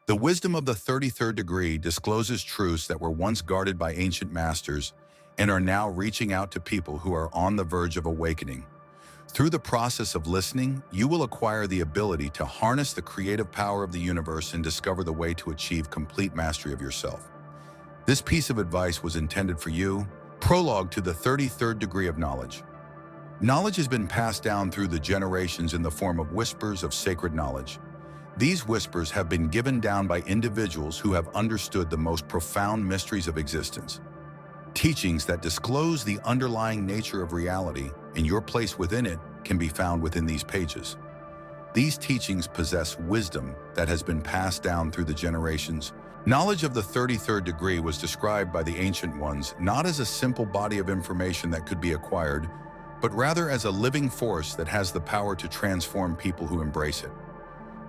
The wisdom of the 33rd degree discloses truths that were once guarded by ancient masters and are now reaching out to people who are on the verge of awakening. Through the process of listening, you will acquire the ability to harness the creative power of the universe and discover the way to achieve complete mastery of yourself. This piece of advice was intended for you. Prologue to the 33rd degree of knowledge. Knowledge has been passed down through the generations in the form of whispers of sacred knowledge. These whispers have been given down by individuals who have understood the most profound mysteries of existence. Teachings that disclose the underlying nature of reality and your place within it can be found within these pages. These teachings possess wisdom that has been passed down through the generations. Knowledge of the 33rd degree was described by the ancient ones not as a simple body of information that could be acquired, but rather as a living force that has the power to transform people who embrace it.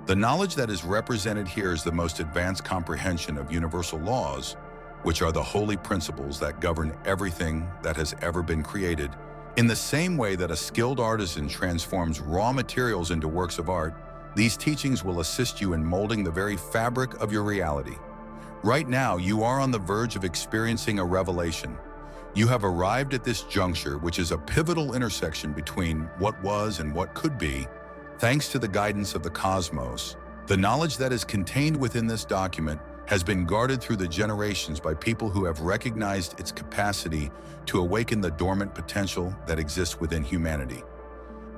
The knowledge that is represented here is the most advanced comprehension of universal laws, which are the holy principles that govern everything that has ever been created. In the same way that a skilled artisan transforms raw materials into works of art, these teachings will assist you in molding the very fabric of your reality. Right now, you are on the verge of experiencing a revelation. You have arrived at this juncture, which is a pivotal intersection between what was and what could be. Thanks to the guidance of the cosmos, the knowledge that is contained within this document has been guarded through the generations by people who have recognized its capacity to awaken the dormant potential that exists within humanity.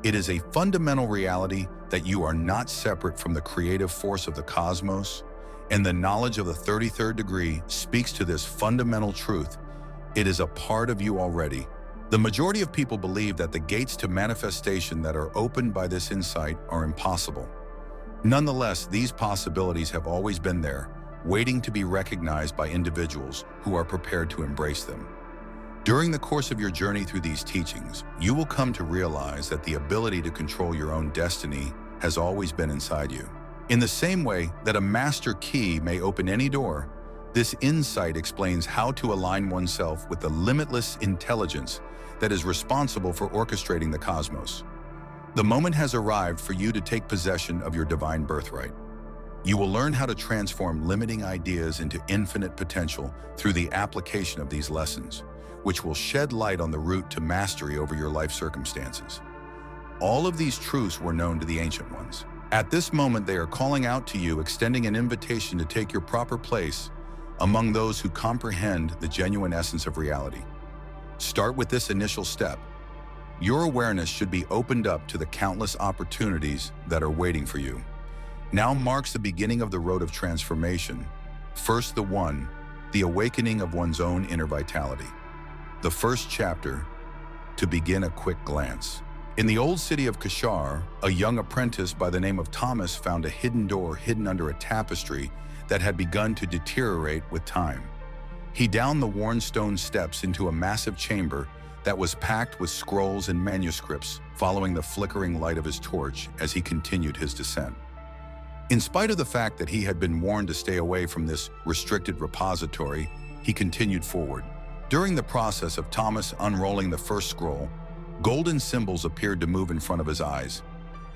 It is a fundamental reality that you are not separate from the creative force of the cosmos, and the knowledge of the 33rd degree speaks to this fundamental truth. It is a part of you already. The majority of people believe that the gates to manifestation that are opened by this insight are impossible. Nonetheless, these possibilities have always been there, waiting to be recognized by individuals who are prepared to embrace them. During the course of your journey through these teachings, you will come to realize that the ability to control your own destiny has always been inside you. In the same way that a master key may open any door, this insight explains how to align oneself with the limitless intelligence that is responsible for orchestrating the cosmos. The moment has arrived for you to take possession of your divine birthright. You will learn how to transform limiting ideas into infinite potential through the application of these lessons, which will shed light on the route to mastery over your life circumstances. All of these truths were known to the ancient ones. At this moment, they are calling out to you, extending an invitation to take your proper place among those who comprehend the genuine essence of reality. Start with this initial step. Your awareness should be opened up to the countless opportunities that are waiting for you. Now marks the beginning of the road of transformation. First, the awakening of one's own inner vitality. The first chapter, to begin a quick glance. In the old city of Kashar, a young apprentice by the name of Thomas found a hidden door hidden under a tapestry that had begun to deteriorate with time. He downed the worn stone steps into a massive chamber that was packed with scrolls and manuscripts, following the flickering light of his torch as he continued his descent. In spite of the fact that he had been warned to stay away from this restricted repository, he continued forward. During the process of Thomas unrolling the first scroll, golden symbols appeared to move in front of his eyes.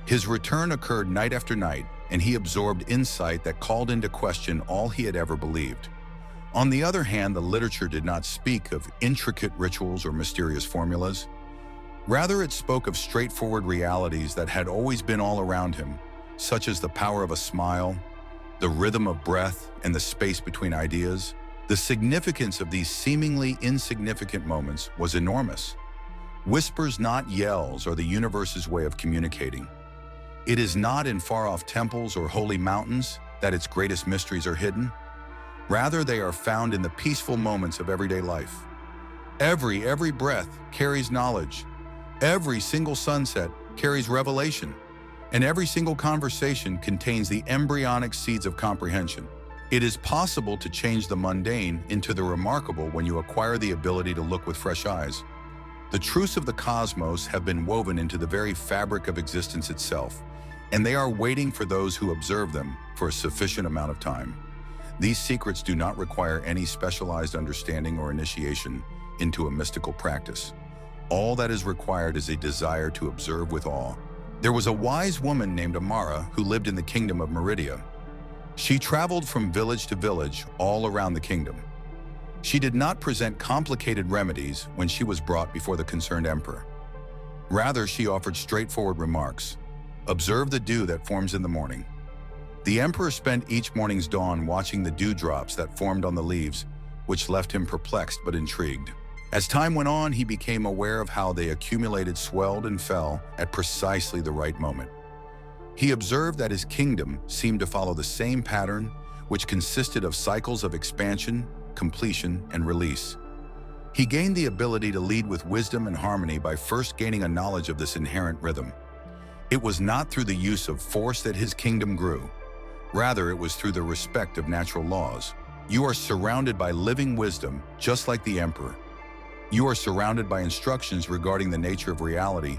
His return occurred night after night, and he absorbed insight that called into question all he had ever believed. On the other hand, the literature did not speak of intricate rituals or mysterious formulas. Rather, it spoke of straightforward realities that had always been all around him, such as the power of a smile, the rhythm of breath, and the space between ideas. The significance of these seemingly insignificant moments was enormous. Whispers, not yells, are the universe's way of communicating. It is not in far-off temples or holy mountains that its greatest mysteries are hidden. Rather, they are found in the peaceful moments of everyday life. Every breath carries knowledge. Every single sunset carries revelation. And every single conversation contains the embryonic seeds of comprehension. It is possible to change the mundane into the remarkable when you acquire the ability to look with fresh eyes. The truths of the cosmos have been woven into the very fabric of existence itself, and they are waiting for those who observe them for a sufficient amount of time. These secrets do not require any specialized understanding or initiation into a mystical practice. All that is required is a desire to observe with awe. There was a wise woman named Amara who lived in the kingdom of Meridia. She traveled from village to village all around the kingdom. She did not present complicated remedies when she was brought before the concerned emperor. Rather, she offered straightforward remarks. Observe the dew that forms in the morning. The emperor spent each morning's dawn watching the dewdrops that formed on the leaves, which left him perplexed but intrigued. As time went on, he became aware of how they accumulated, swelled, and fell at precisely the right moment. He observed that his kingdom seemed to follow the same pattern, which consisted of cycles of expansion, completion, and release. He gained the ability to lead with wisdom and harmony by first gaining a knowledge of this inherent rhythm. It was not through the use of force that his kingdom grew. Rather, it was through the respect of natural laws. You are surrounded by living wisdom, just like the emperor. You are surrounded by instructions regarding the nature of reality,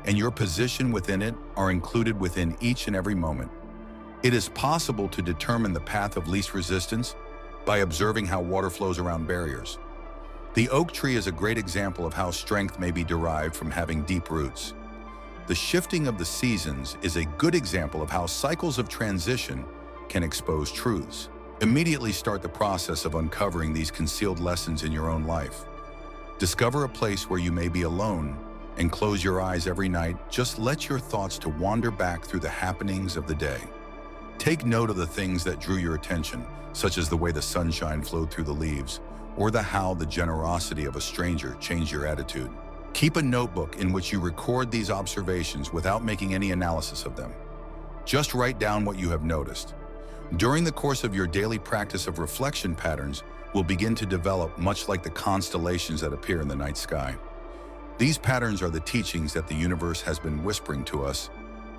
and your position within it are included within each and every moment. It is possible to determine the path of least resistance by observing how water flows around barriers. The oak tree is a great example of how strength may be derived from having deep roots. The shifting of the seasons is a good example of how cycles of transition can expose truths. Immediately start the process of uncovering these concealed lessons in your own life. Discover a place where you may be alone and close your eyes every night. Just let your thoughts to wander back through the happenings of the day. Take note of the things that drew your attention, such as the way the sunshine flowed through the leaves, or how the generosity of a stranger changed your attitude. Keep a notebook in which you record these observations without making any analysis of them. Just write down what you have noticed. During the course of your daily practice of reflection, patterns will begin to develop, much like the constellations that appear in the night sky. These patterns are the teachings that the universe has been whispering to us,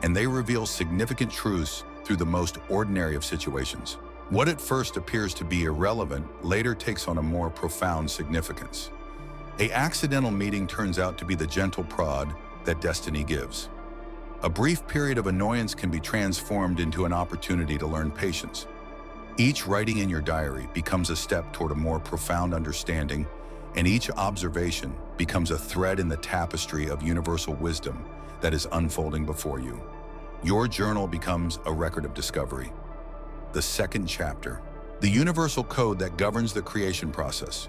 and they reveal significant truths through the most ordinary of situations. What at first appears to be irrelevant later takes on a more profound significance. An accidental meeting turns out to be the gentle prod that destiny gives. A brief period of annoyance can be transformed into an opportunity to learn patience. Each writing in your diary becomes a step toward a more profound understanding, and each observation becomes a thread in the tapestry of universal wisdom that is unfolding before you. Your journal becomes a record of discovery. The second chapter, the universal code that governs the creation process.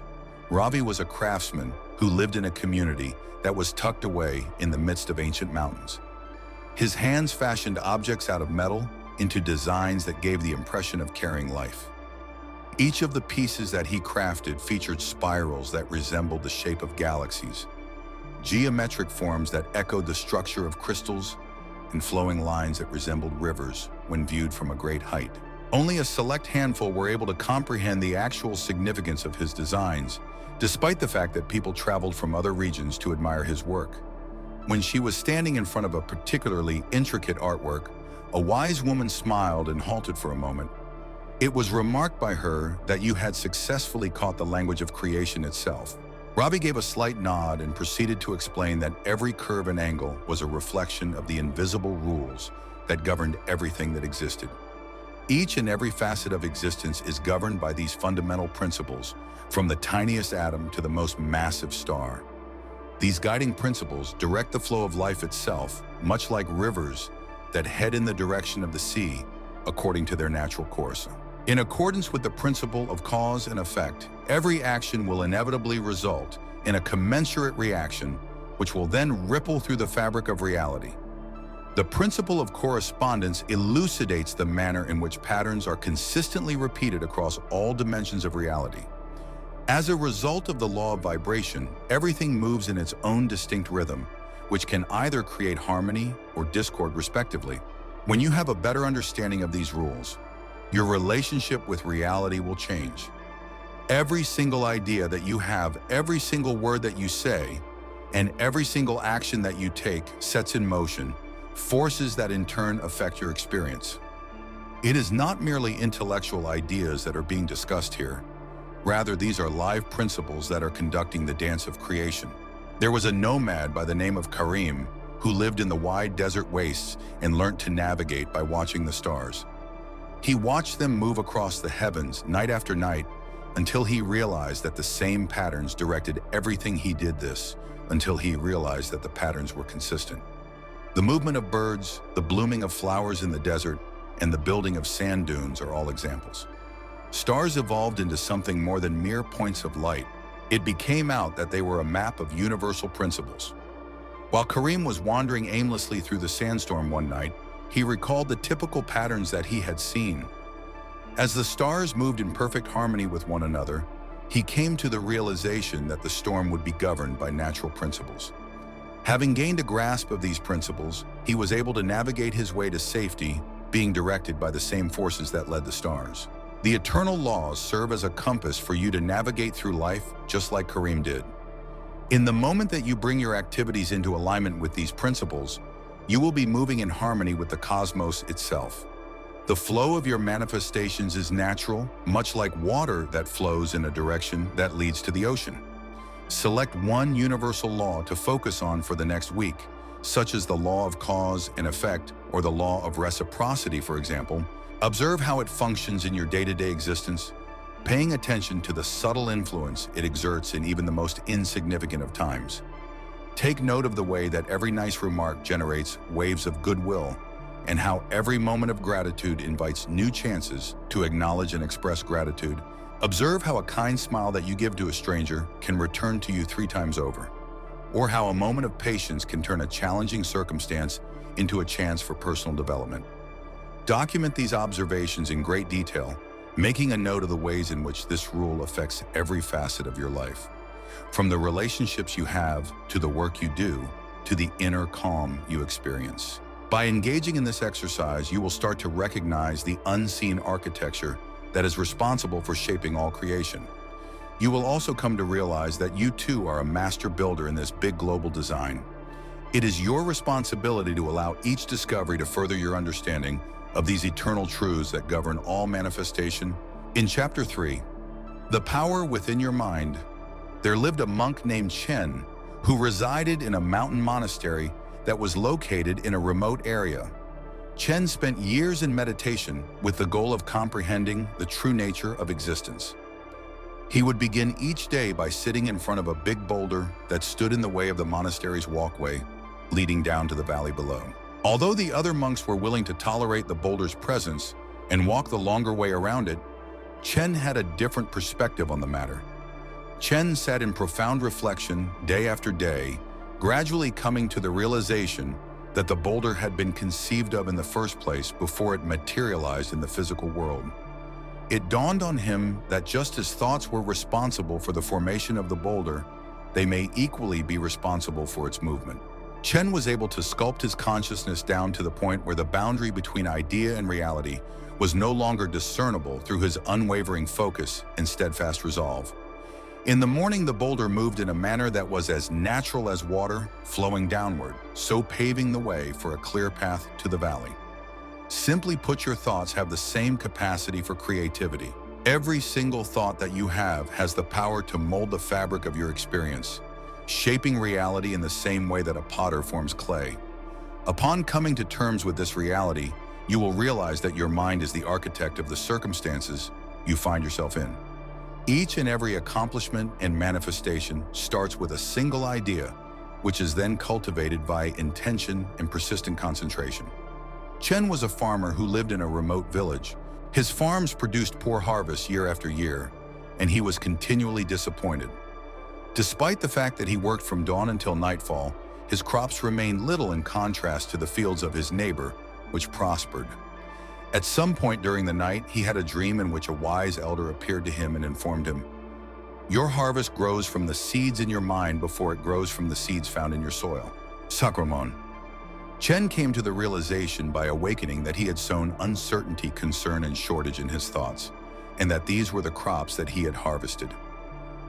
Ravi was a craftsman who lived in a community that was tucked away in the midst of ancient mountains. His hands fashioned objects out of metal into designs that gave the impression of carrying life. Each of the pieces that he crafted featured spirals that resembled the shape of galaxies, geometric forms that echoed the structure of crystals, and flowing lines that resembled rivers when viewed from a great height. Only a select handful were able to comprehend the actual significance of his designs, despite the fact that people traveled from other regions to admire his work. When she was standing in front of a particularly intricate artwork, a wise woman smiled and halted for a moment. It was remarked by her that you had successfully caught the language of creation itself. Ravi gave a slight nod and proceeded to explain that every curve and angle was a reflection of the invisible rules that governed everything that existed. Each and every facet of existence is governed by these fundamental principles, from the tiniest atom to the most massive star. These guiding principles direct the flow of life itself, much like rivers that head in the direction of the sea according to their natural course. In accordance with the principle of cause and effect, every action will inevitably result in a commensurate reaction, which will then ripple through the fabric of reality. The principle of correspondence elucidates the manner in which patterns are consistently repeated across all dimensions of reality. As a result of the law of vibration, everything moves in its own distinct rhythm, which can either create harmony or discord respectively. When you have a better understanding of these rules, your relationship with reality will change. Every single idea that you have, every single word that you say, and every single action that you take sets in motion forces that in turn affect your experience. It is not merely intellectual ideas that are being discussed here. Rather, these are live principles that are conducting the dance of creation. There was a nomad by the name of Karim who lived in the wide desert wastes and learned to navigate by watching the stars. He watched them move across the heavens night after night until he realized that the same patterns directed everything he did until he realized that the patterns were consistent. The movement of birds, the blooming of flowers in the desert, and the building of sand dunes are all examples. Stars evolved into something more than mere points of light. It became out that they were a map of universal principles. While Kareem was wandering aimlessly through the sandstorm one night, he recalled the typical patterns that he had seen. As the stars moved in perfect harmony with one another, he came to the realization that the storm would be governed by natural principles. Having gained a grasp of these principles, he was able to navigate his way to safety, being directed by the same forces that led the stars. The eternal laws serve as a compass for you to navigate through life, just like Kareem did. In the moment that you bring your activities into alignment with these principles, you will be moving in harmony with the cosmos itself. The flow of your manifestations is natural, much like water that flows in a direction that leads to the ocean. Select one universal law to focus on for the next week, such as the law of cause and effect or the law of reciprocity, for example. Observe how it functions in your day-to-day existence, paying attention to the subtle influence it exerts in even the most insignificant of times. Take note of the way that every nice remark generates waves of goodwill, and how every moment of gratitude invites new chances to acknowledge and express gratitude. Observe how a kind smile that you give to a stranger can return to you 3 times over, or how a moment of patience can turn a challenging circumstance into a chance for personal development. Document these observations in great detail, making a note of the ways in which this rule affects every facet of your life, from the relationships you have, to the work you do, to the inner calm you experience. By engaging in this exercise, you will start to recognize the unseen architecture that is responsible for shaping all creation. You will also come to realize that you too are a master builder in this big global design. It is your responsibility to allow each discovery to further your understanding of these eternal truths that govern all manifestation. In Chapter 3, The Power Within Your Mind, there lived a monk named Chen who resided in a mountain monastery that was located in a remote area. Chen spent years in meditation with the goal of comprehending the true nature of existence. He would begin each day by sitting in front of a big boulder that stood in the way of the monastery's walkway, leading down to the valley below. Although the other monks were willing to tolerate the boulder's presence and walk the longer way around it, Chen had a different perspective on the matter. Chen sat in profound reflection day after day, gradually coming to the realization that the boulder had been conceived of in the first place before it materialized in the physical world. It dawned on him that just as thoughts were responsible for the formation of the boulder, they may equally be responsible for its movement. Chen was able to sculpt his consciousness down to the point where the boundary between idea and reality was no longer discernible through his unwavering focus and steadfast resolve. In the morning, the boulder moved in a manner that was as natural as water flowing downward, so paving the way for a clear path to the valley. Simply put, your thoughts have the same capacity for creativity. Every single thought that you have has the power to mold the fabric of your experience, shaping reality in the same way that a potter forms clay. Upon coming to terms with this reality, you will realize that your mind is the architect of the circumstances you find yourself in. Each and every accomplishment and manifestation starts with a single idea, which is then cultivated by intention and persistent concentration. Chen was a farmer who lived in a remote village. His farms produced poor harvests year after year, and he was continually disappointed. Despite the fact that he worked from dawn until nightfall, his crops remained little in contrast to the fields of his neighbor, which prospered. At some point during the night, he had a dream in which a wise elder appeared to him and informed him, "Your harvest grows from the seeds in your mind before it grows from the seeds found in your soil." Sacramon. Chen came to the realization by awakening that he had sown uncertainty, concern, and shortage in his thoughts, and that these were the crops that he had harvested.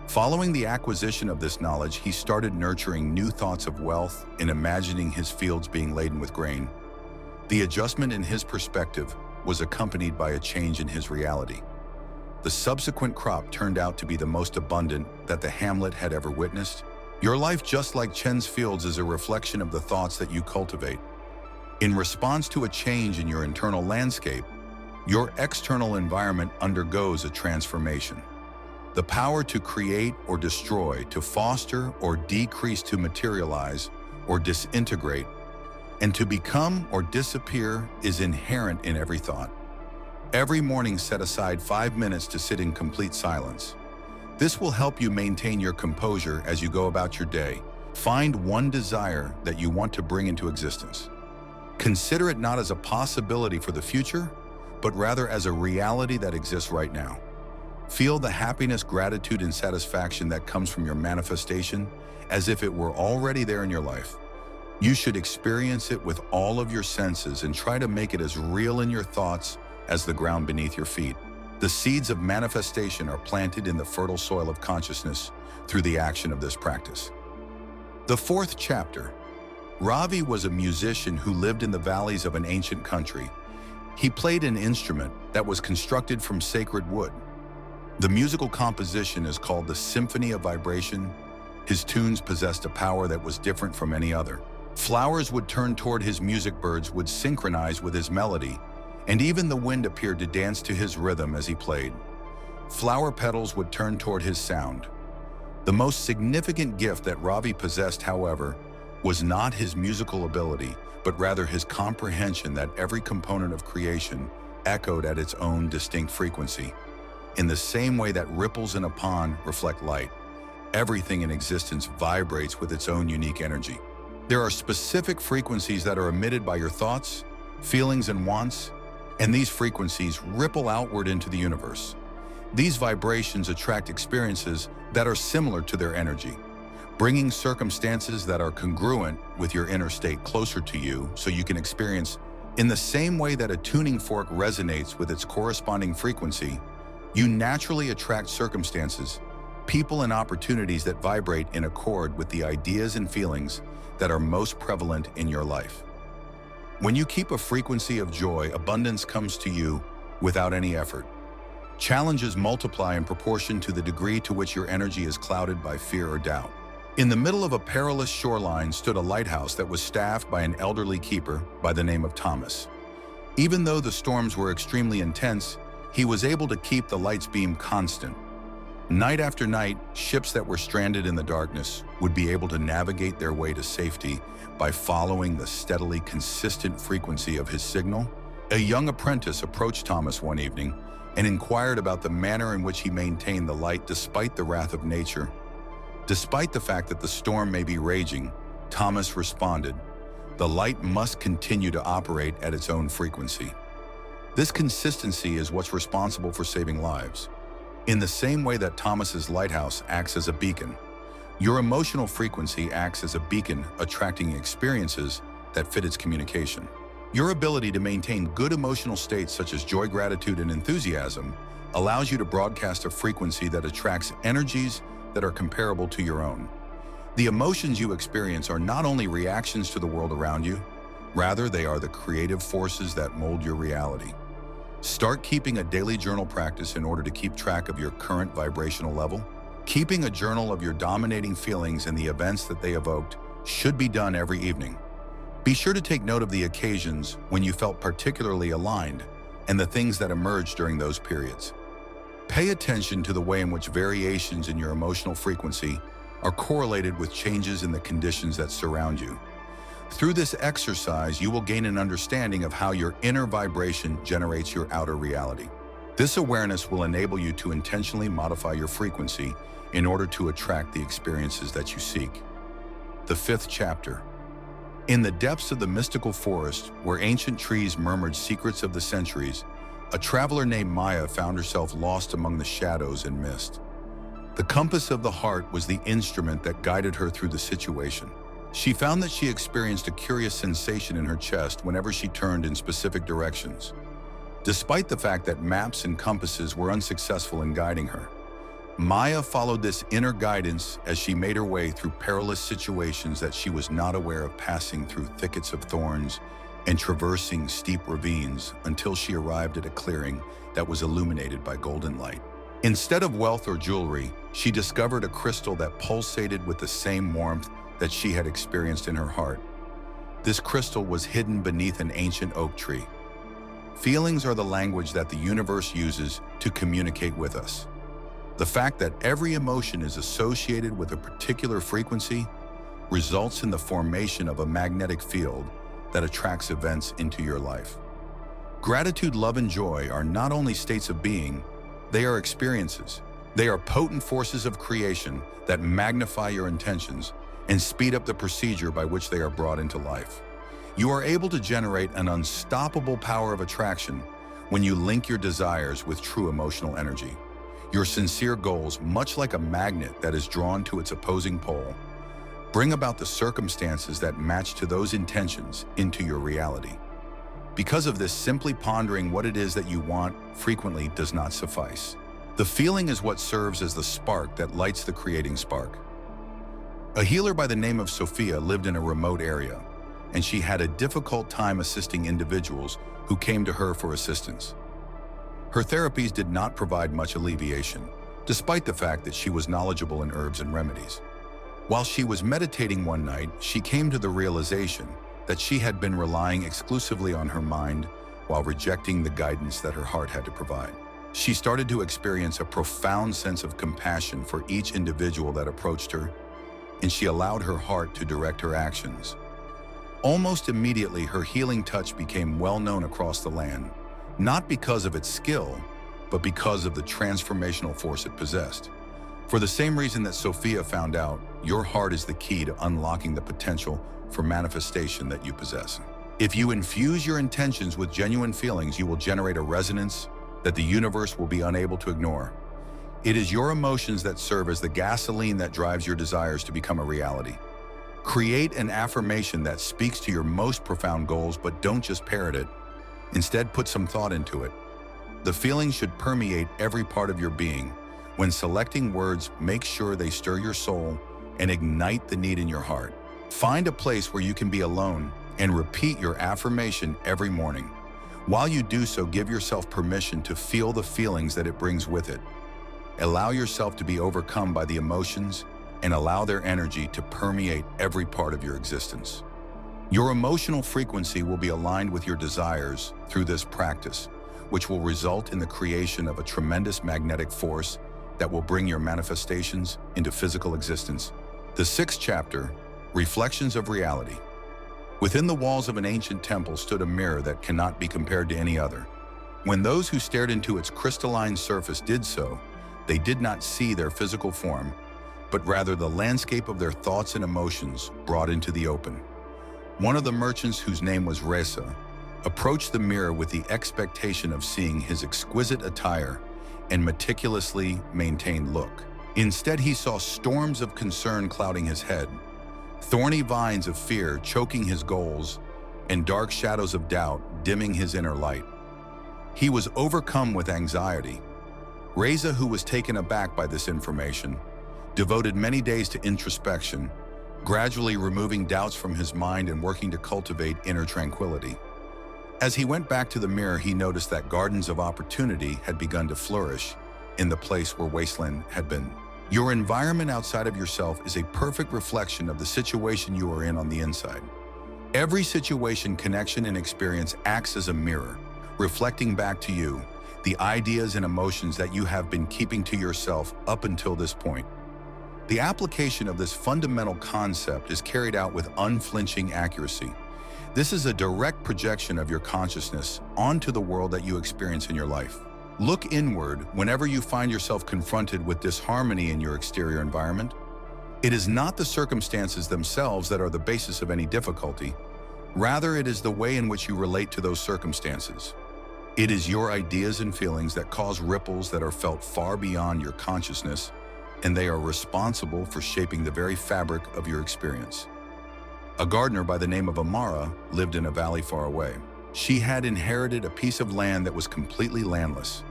Following the acquisition of this knowledge, he started nurturing new thoughts of wealth and imagining his fields being laden with grain. The adjustment in his perspective was accompanied by a change in his reality. The subsequent crop turned out to be the most abundant that the hamlet had ever witnessed. Your life, just like Chen's fields, is a reflection of the thoughts that you cultivate. In response to a change in your internal landscape, your external environment undergoes a transformation. The power to create or destroy, to foster or decrease, to materialize or disintegrate, and to become or disappear is inherent in every thought. Every morning, set aside 5 minutes to sit in complete silence. This will help you maintain your composure as you go about your day. Find one desire that you want to bring into existence. Consider it not as a possibility for the future, but rather as a reality that exists right now. Feel the happiness, gratitude, and satisfaction that comes from your manifestation as if it were already there in your life. You should experience it with all of your senses and try to make it as real in your thoughts as the ground beneath your feet. The seeds of manifestation are planted in the fertile soil of consciousness through the action of this practice. The fourth chapter. Ravi was a musician who lived in the valleys of an ancient country. He played an instrument that was constructed from sacred wood. The musical composition is called the Symphony of Vibration. His tunes possessed a power that was different from any other. Flowers would turn toward his music, birds would synchronize with his melody, and even the wind appeared to dance to his rhythm as he played. Flower petals would turn toward his sound. The most significant gift that Ravi possessed, however, was not his musical ability, but rather his comprehension that every component of creation echoed at its own distinct frequency. In the same way that ripples in a pond reflect light, everything in existence vibrates with its own unique energy. There are specific frequencies that are emitted by your thoughts, feelings, and wants, and these frequencies ripple outward into the universe. These vibrations attract experiences that are similar to their energy, bringing circumstances that are congruent with your inner state closer to you so you can experience. In the same way that a tuning fork resonates with its corresponding frequency, you naturally attract circumstances, people, and opportunities that vibrate in accord with the ideas and feelings that are most prevalent in your life. When you keep a frequency of joy, abundance comes to you without any effort. Challenges multiply in proportion to the degree to which your energy is clouded by fear or doubt. In the middle of a perilous shoreline stood a lighthouse that was staffed by an elderly keeper by the name of Thomas. Even though the storms were extremely intense, he was able to keep the light's beam constant. Night after night, ships that were stranded in the darkness would be able to navigate their way to safety by following the steadily consistent frequency of his signal. A young apprentice approached Thomas one evening and inquired about the manner in which he maintained the light despite the wrath of nature. Despite the fact that the storm may be raging, Thomas responded, "The light must continue to operate at its own frequency." This consistency is what's responsible for saving lives. In the same way that Thomas's lighthouse acts as a beacon, your emotional frequency acts as a beacon, attracting experiences that fit its communication. Your ability to maintain good emotional states such as joy, gratitude, and enthusiasm allows you to broadcast a frequency that attracts energies that are comparable to your own. The emotions you experience are not only reactions to the world around you, rather they are the creative forces that mold your reality. Start keeping a daily journal practice in order to keep track of your current vibrational level. Keeping a journal of your dominating feelings and the events that they evoked should be done every evening. Be sure to take note of the occasions when you felt particularly aligned and the things that emerged during those periods. Pay attention to the way in which variations in your emotional frequency are correlated with changes in the conditions that surround you. Through this exercise, you will gain an understanding of how your inner vibration generates your outer reality. This awareness will enable you to intentionally modify your frequency in order to attract the experiences that you seek. The fifth chapter. In the depths of the mystical forest, where ancient trees murmured secrets of the centuries, a traveler named Maya found herself lost among the shadows and mist. The compass of the heart was the instrument that guided her through the situation. She found that she experienced a curious sensation in her chest whenever she turned in specific directions. Despite the fact that maps and compasses were unsuccessful in guiding her, Maya followed this inner guidance as she made her way through perilous situations that she was not aware of, passing through thickets of thorns and traversing steep ravines until she arrived at a clearing that was illuminated by golden light. Instead of wealth or jewelry, she discovered a crystal that pulsated with the same warmth that she had experienced in her heart. This crystal was hidden beneath an ancient oak tree. Feelings are the language that the universe uses to communicate with us. The fact that every emotion is associated with a particular frequency results in the formation of a magnetic field that attracts events into your life. Gratitude, love, and joy are not only states of being, they are experiences. They are potent forces of creation that magnify your intentions and speed up the procedure by which they are brought into life. You are able to generate an unstoppable power of attraction when you link your desires with true emotional energy. Your sincere goals, much like a magnet that is drawn to its opposing pole, bring about the circumstances that match to those intentions into your reality. Because of this, simply pondering what it is that you want frequently does not suffice. The feeling is what serves as the spark that lights the creating spark. A healer by the name of Sophia lived in a remote area, and she had a difficult time assisting individuals who came to her for assistance. Her therapies did not provide much alleviation, despite the fact that she was knowledgeable in herbs and remedies. While she was meditating one night, she came to the realization that she had been relying exclusively on her mind while rejecting the guidance that her heart had to provide. She started to experience a profound sense of compassion for each individual that approached her, and she allowed her heart to direct her actions. Almost immediately, her healing touch became well known across the land, not because of its skill, but because of the transformational force it possessed. For the same reason that Sophia found out, your heart is the key to unlocking the potential for manifestation that you possess. If you infuse your intentions with genuine feelings, you will generate a resonance that the universe will be unable to ignore. It is your emotions that serve as the gasoline that drives your desires to become a reality. Create an affirmation that speaks to your most profound goals, but don't just parrot it. Instead, put some thought into it. The feeling should permeate every part of your being. When selecting words, make sure they stir your soul and ignite the need in your heart. Find a place where you can be alone and repeat your affirmation every morning. While you do so, give yourself permission to feel the feelings that it brings with it. Allow yourself to be overcome by the emotions and allow their energy to permeate every part of your existence. Your emotional frequency will be aligned with your desires through this practice, which will result in the creation of a tremendous magnetic force that will bring your manifestations into physical existence. The sixth chapter, Reflections of Reality. Within the walls of an ancient temple stood a mirror that cannot be compared to any other. When those who stared into its crystalline surface did so, they did not see their physical form, but rather the landscape of their thoughts and emotions brought into the open. One of the merchants, whose name was Reza, approached the mirror with the expectation of seeing his exquisite attire and meticulously maintained look. Instead, he saw storms of concern clouding his head, thorny vines of fear choking his goals, and dark shadows of doubt dimming his inner light. He was overcome with anxiety. Reza, who was taken aback by this information, devoted many days to introspection, gradually removing doubts from his mind and working to cultivate inner tranquility. As he went back to the mirror, he noticed that gardens of opportunity had begun to flourish in the place where wasteland had been. Your environment outside of yourself is a perfect reflection of the situation you are in on the inside. Every situation, connection, and experience acts as a mirror, reflecting back to you the ideas and emotions that you have been keeping to yourself up until this point. The application of this fundamental concept is carried out with unflinching accuracy. This is a direct projection of your consciousness onto the world that you experience in your life. Look inward whenever you find yourself confronted with disharmony in your exterior environment. It is not the circumstances themselves that are the basis of any difficulty. Rather, it is the way in which you relate to those circumstances. It is your ideas and feelings that cause ripples that are felt far beyond your consciousness, and they are responsible for shaping the very fabric of your experience. A gardener by the name of Amara lived in a valley far away. She had inherited a piece of land that was completely landless.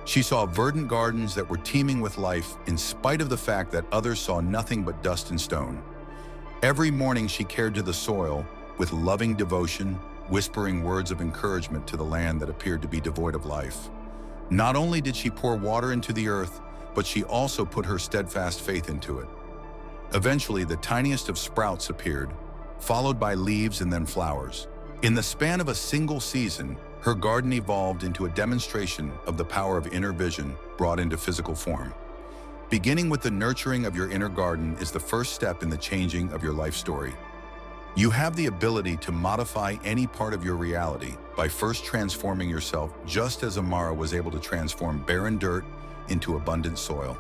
She saw verdant gardens that were teeming with life in spite of the fact that others saw nothing but dust and stone. Every morning she cared to the soil with loving devotion, whispering words of encouragement to the land that appeared to be devoid of life. Not only did she pour water into the earth, but she also put her steadfast faith into it. Eventually, the tiniest of sprouts appeared, followed by leaves and then flowers. In the span of a single season, her garden evolved into a demonstration of the power of inner vision brought into physical form. Beginning with the nurturing of your inner garden is the first step in the changing of your life story. You have the ability to modify any part of your reality by first transforming yourself, just as Amara was able to transform barren dirt into abundant soil.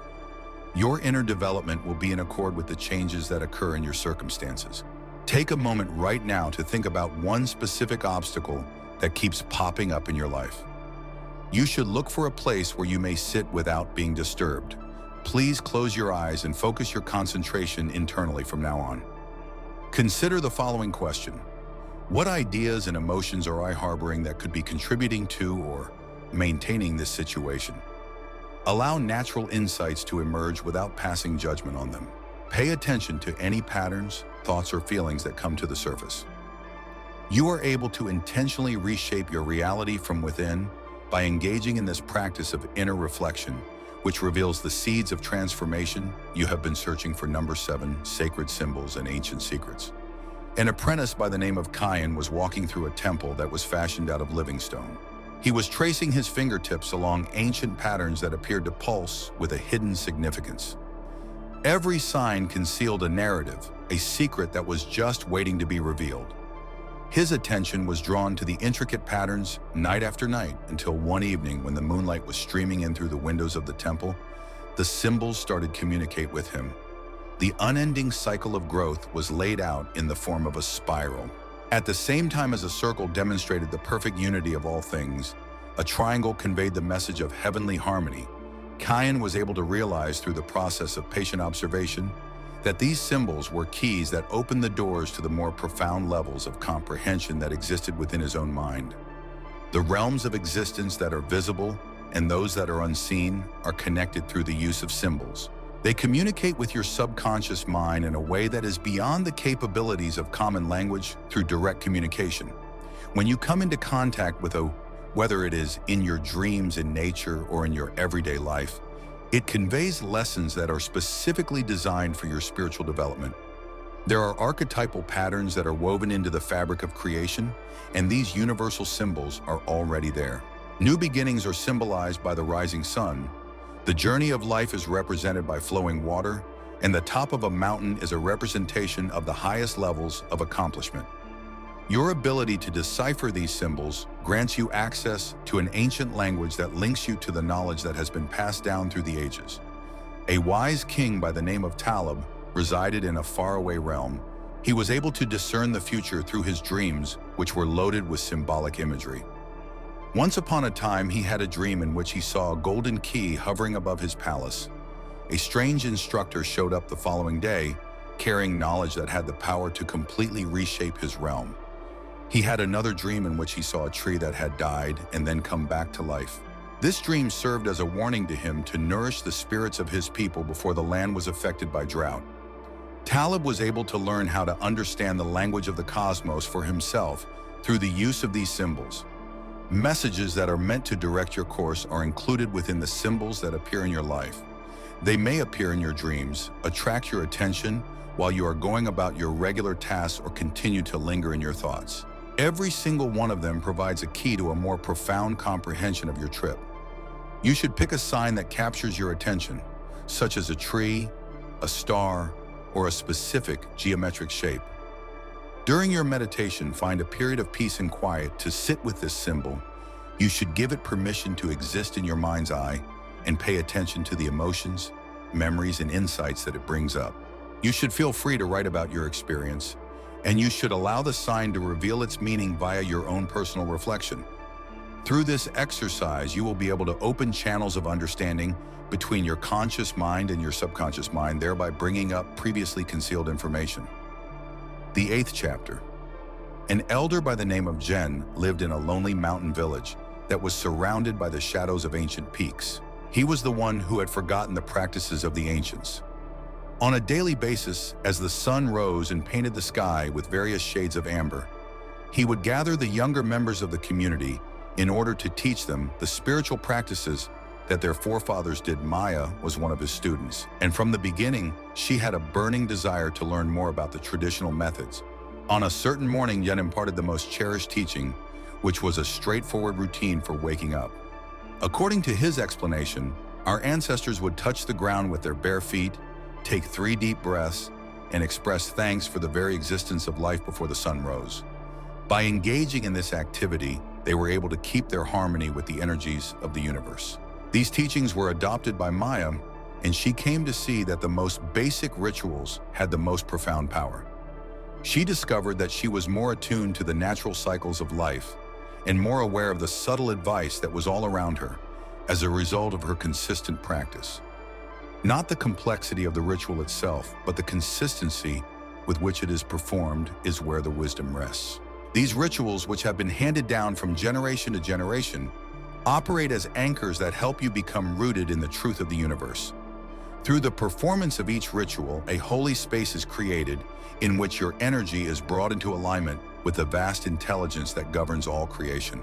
Your inner development will be in accord with the changes that occur in your circumstances. Take a moment right now to think about one specific obstacle that keeps popping up in your life. You should look for a place where you may sit without being disturbed. Please close your eyes and focus your concentration internally from now on. Consider the following question. What ideas and emotions are I harboring that could be contributing to or maintaining this situation? Allow natural insights to emerge without passing judgment on them. Pay attention to any patterns, thoughts, or feelings that come to the surface. You are able to intentionally reshape your reality from within by engaging in this practice of inner reflection, which reveals the seeds of transformation you have been searching for. Number 7, sacred symbols and ancient secrets. An apprentice by the name of Cain was walking through a temple that was fashioned out of living stone. He was tracing his fingertips along ancient patterns that appeared to pulse with a hidden significance. Every sign concealed a narrative, a secret that was just waiting to be revealed. His attention was drawn to the intricate patterns night after night until one evening, when the moonlight was streaming in through the windows of the temple, the symbols started to communicate with him. The unending cycle of growth was laid out in the form of a spiral. At the same time as a circle demonstrated the perfect unity of all things, a triangle conveyed the message of heavenly harmony. Cain was able to realize through the process of patient observation that these symbols were keys that opened the doors to the more profound levels of comprehension that existed within his own mind. The realms of existence that are visible and those that are unseen are connected through the use of symbols. They communicate with your subconscious mind in a way that is beyond the capabilities of common language through direct communication. When you come into contact with whether it is in your dreams, in nature, or in your everyday life, it conveys lessons that are specifically designed for your spiritual development. There are archetypal patterns that are woven into the fabric of creation, and these universal symbols are already there. New beginnings are symbolized by the rising sun. The journey of life is represented by flowing water, and the top of a mountain is a representation of the highest levels of accomplishment. Your ability to decipher these symbols grants you access to an ancient language that links you to the knowledge that has been passed down through the ages. A wise king by the name of Talib resided in a faraway realm. He was able to discern the future through his dreams, which were loaded with symbolic imagery. Once upon a time, he had a dream in which he saw a golden key hovering above his palace. A strange instructor showed up the following day, carrying knowledge that had the power to completely reshape his realm. He had another dream in which he saw a tree that had died and then come back to life. This dream served as a warning to him to nourish the spirits of his people before the land was affected by drought. Talib was able to learn how to understand the language of the cosmos for himself through the use of these symbols. Messages that are meant to direct your course are included within the symbols that appear in your life. They may appear in your dreams, attract your attention while you are going about your regular tasks, or continue to linger in your thoughts. Every single one of them provides a key to a more profound comprehension of your trip. You should pick a sign that captures your attention, such as a tree, a star, or a specific geometric shape. During your meditation, find a period of peace and quiet to sit with this symbol. You should give it permission to exist in your mind's eye and pay attention to the emotions, memories, and insights that it brings up. You should feel free to write about your experience, and you should allow the sign to reveal its meaning via your own personal reflection. Through this exercise, you will be able to open channels of understanding between your conscious mind and your subconscious mind, thereby bringing up previously concealed information. The 8th chapter. An elder by the name of Jen lived in a lonely mountain village that was surrounded by the shadows of ancient peaks. He was the one who had forgotten the practices of the ancients. On a daily basis, as the sun rose and painted the sky with various shades of amber, he would gather the younger members of the community in order to teach them the spiritual practices that their forefathers did. Maya was one of his students, and from the beginning, she had a burning desire to learn more about the traditional methods. On a certain morning, Yen imparted the most cherished teaching, which was a straightforward routine for waking up. According to his explanation, our ancestors would touch the ground with their bare feet, take 3 deep breaths, and express thanks for the very existence of life before the sun rose. By engaging in this activity, they were able to keep their harmony with the energies of the universe. These teachings were adopted by Maya, and she came to see that the most basic rituals had the most profound power. She discovered that she was more attuned to the natural cycles of life and more aware of the subtle advice that was all around her as a result of her consistent practice. Not the complexity of the ritual itself, but the consistency with which it is performed is where the wisdom rests. These rituals, which have been handed down from generation to generation, operate as anchors that help you become rooted in the truth of the universe. Through the performance of each ritual, a holy space is created in which your energy is brought into alignment with the vast intelligence that governs all creation.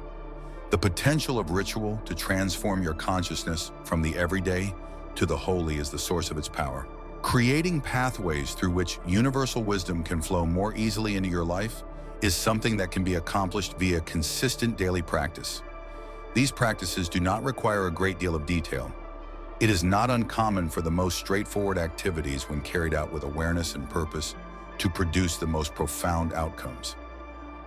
The potential of ritual to transform your consciousness from the everyday to the holy is the source of its power. Creating pathways through which universal wisdom can flow more easily into your life is something that can be accomplished via consistent daily practice. These practices do not require a great deal of detail. It is not uncommon for the most straightforward activities, when carried out with awareness and purpose, to produce the most profound outcomes.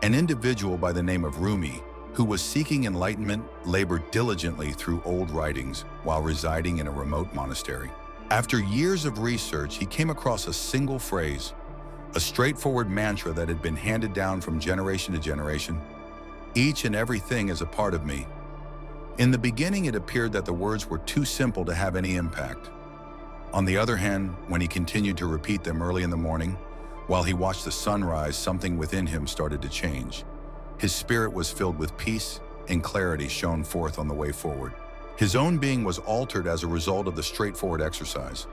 An individual by the name of Rumi, who was seeking enlightenment, labored diligently through old writings while residing in a remote monastery. After years of research, he came across a single phrase, a straightforward mantra that had been handed down from generation to generation. Each and everything is a part of me. In the beginning, it appeared that the words were too simple to have any impact. On the other hand, when he continued to repeat them early in the morning, while he watched the sunrise, something within him started to change. His spirit was filled with peace, and clarity shone forth on the way forward. His own being was altered as a result of the straightforward exercise.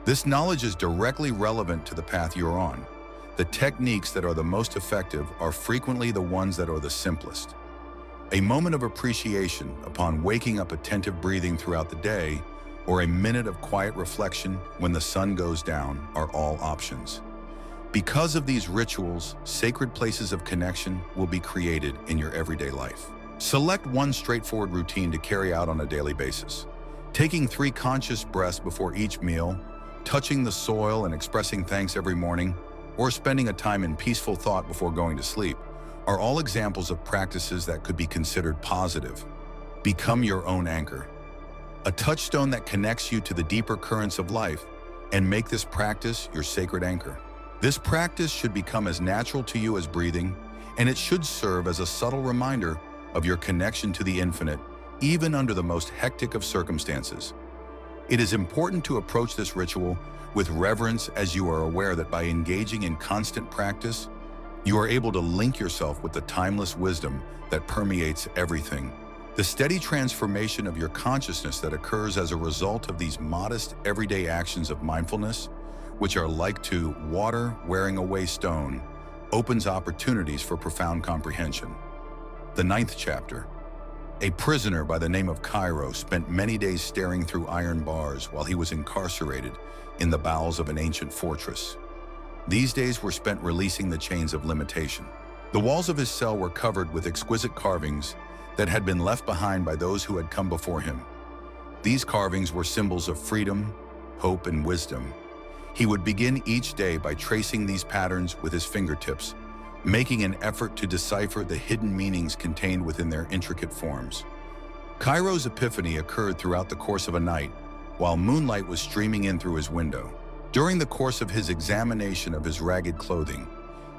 This knowledge is directly relevant to the path you're on. The techniques that are the most effective are frequently the ones that are the simplest. A moment of appreciation upon waking up, attentive breathing throughout the day, or a minute of quiet reflection when the sun goes down are all options. Because of these rituals, sacred places of connection will be created in your everyday life. Select one straightforward routine to carry out on a daily basis. Taking 3 conscious breaths before each meal, touching the soil and expressing thanks every morning, or spending a time in peaceful thought before going to sleep are all examples of practices that could be considered positive. Become your own anchor, a touchstone that connects you to the deeper currents of life, and make this practice your sacred anchor. This practice should become as natural to you as breathing, and it should serve as a subtle reminder of your connection to the infinite, even under the most hectic of circumstances. It is important to approach this ritual with reverence, as you are aware that by engaging in constant practice, you are able to link yourself with the timeless wisdom that permeates everything. The steady transformation of your consciousness that occurs as a result of these modest, everyday actions of mindfulness, which are like to water wearing away stone, opens opportunities for profound comprehension. The 9th chapter. A prisoner by the name of Cairo spent many days staring through iron bars while he was incarcerated in the bowels of an ancient fortress. These days were spent releasing the chains of limitation. The walls of his cell were covered with exquisite carvings that had been left behind by those who had come before him. These carvings were symbols of freedom, hope, and wisdom. He would begin each day by tracing these patterns with his fingertips, making an effort to decipher the hidden meanings contained within their intricate forms. Cairo's epiphany occurred throughout the course of a night, while moonlight was streaming in through his window. During the course of his examination of his ragged clothing,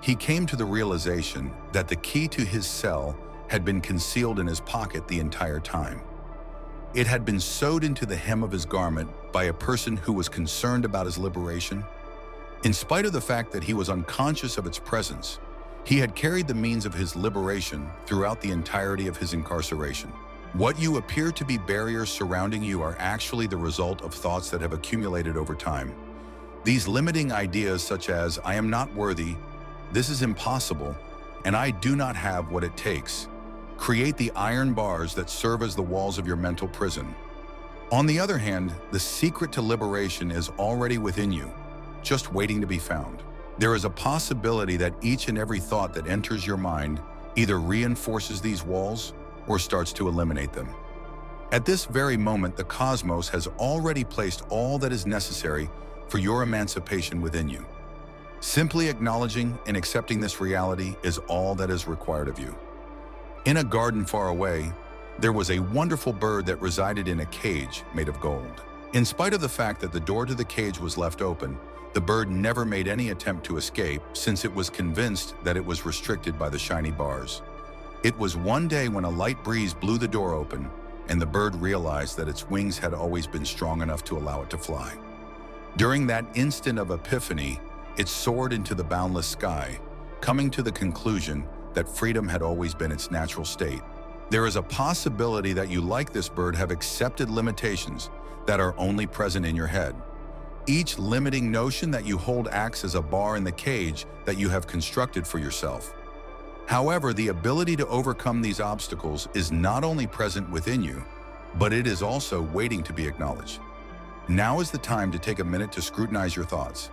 he came to the realization that the key to his cell had been concealed in his pocket the entire time. It had been sewed into the hem of his garment by a person who was concerned about his liberation. In spite of the fact that he was unconscious of its presence, he had carried the means of his liberation throughout the entirety of his incarceration. What you appear to be barriers surrounding you are actually the result of thoughts that have accumulated over time. These limiting ideas such as, I am not worthy, this is impossible, and I do not have what it takes, create the iron bars that serve as the walls of your mental prison. On the other hand, the secret to liberation is already within you, just waiting to be found. There is a possibility that each and every thought that enters your mind either reinforces these walls or starts to eliminate them. At this very moment, the cosmos has already placed all that is necessary for your emancipation within you. Simply acknowledging and accepting this reality is all that is required of you. In a garden far away, there was a wonderful bird that resided in a cage made of gold. In spite of the fact that the door to the cage was left open, the bird never made any attempt to escape since it was convinced that it was restricted by the shiny bars. It was one day when a light breeze blew the door open, and the bird realized that its wings had always been strong enough to allow it to fly. During that instant of epiphany, it soared into the boundless sky, coming to the conclusion that freedom had always been its natural state. There is a possibility that you, like this bird, have accepted limitations that are only present in your head. Each limiting notion that you hold acts as a bar in the cage that you have constructed for yourself. However, the ability to overcome these obstacles is not only present within you, but it is also waiting to be acknowledged. Now is the time to take a minute to scrutinize your thoughts.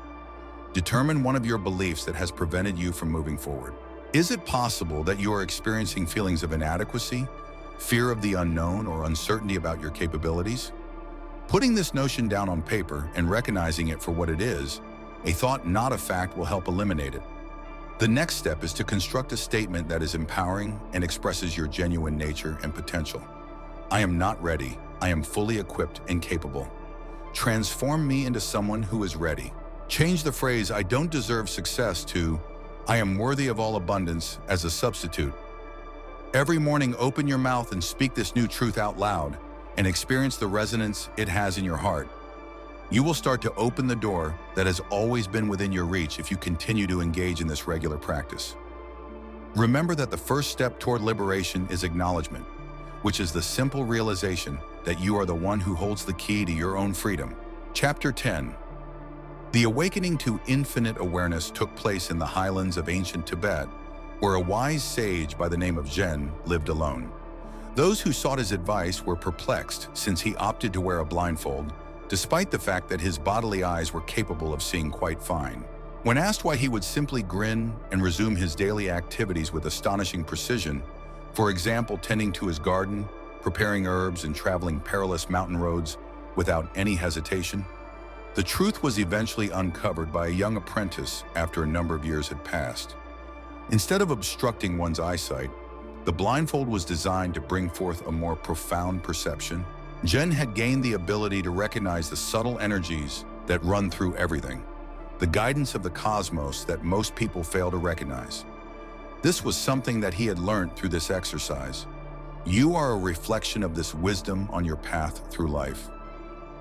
Determine one of your beliefs that has prevented you from moving forward. Is it possible that you are experiencing feelings of inadequacy, fear of the unknown, or uncertainty about your capabilities? Putting this notion down on paper and recognizing it for what it is, a thought not a fact, will help eliminate it. The next step is to construct a statement that is empowering and expresses your genuine nature and potential. I am not ready. I am fully equipped and capable. Transform me into someone who is ready. Change the phrase, I don't deserve success, to I am worthy of all abundance as a substitute. Every morning, open your mouth and speak this new truth out loud and experience the resonance it has in your heart. You will start to open the door that has always been within your reach if you continue to engage in this regular practice. Remember that the first step toward liberation is acknowledgement, which is the simple realization that you are the one who holds the key to your own freedom. Chapter 10. The awakening to infinite awareness took place in the highlands of ancient Tibet, where a wise sage by the name of Zhen lived alone. Those who sought his advice were perplexed since he opted to wear a blindfold, despite the fact that his bodily eyes were capable of seeing quite fine. When asked why he would simply grin and resume his daily activities with astonishing precision, for example, tending to his garden, preparing herbs, and traveling perilous mountain roads without any hesitation, the truth was eventually uncovered by a young apprentice after a number of years had passed. Instead of obstructing one's eyesight, the blindfold was designed to bring forth a more profound perception. Zhen had gained the ability to recognize the subtle energies that run through everything, the guidance of the cosmos that most people fail to recognize. This was something that he had learned through this exercise. You are a reflection of this wisdom on your path through life.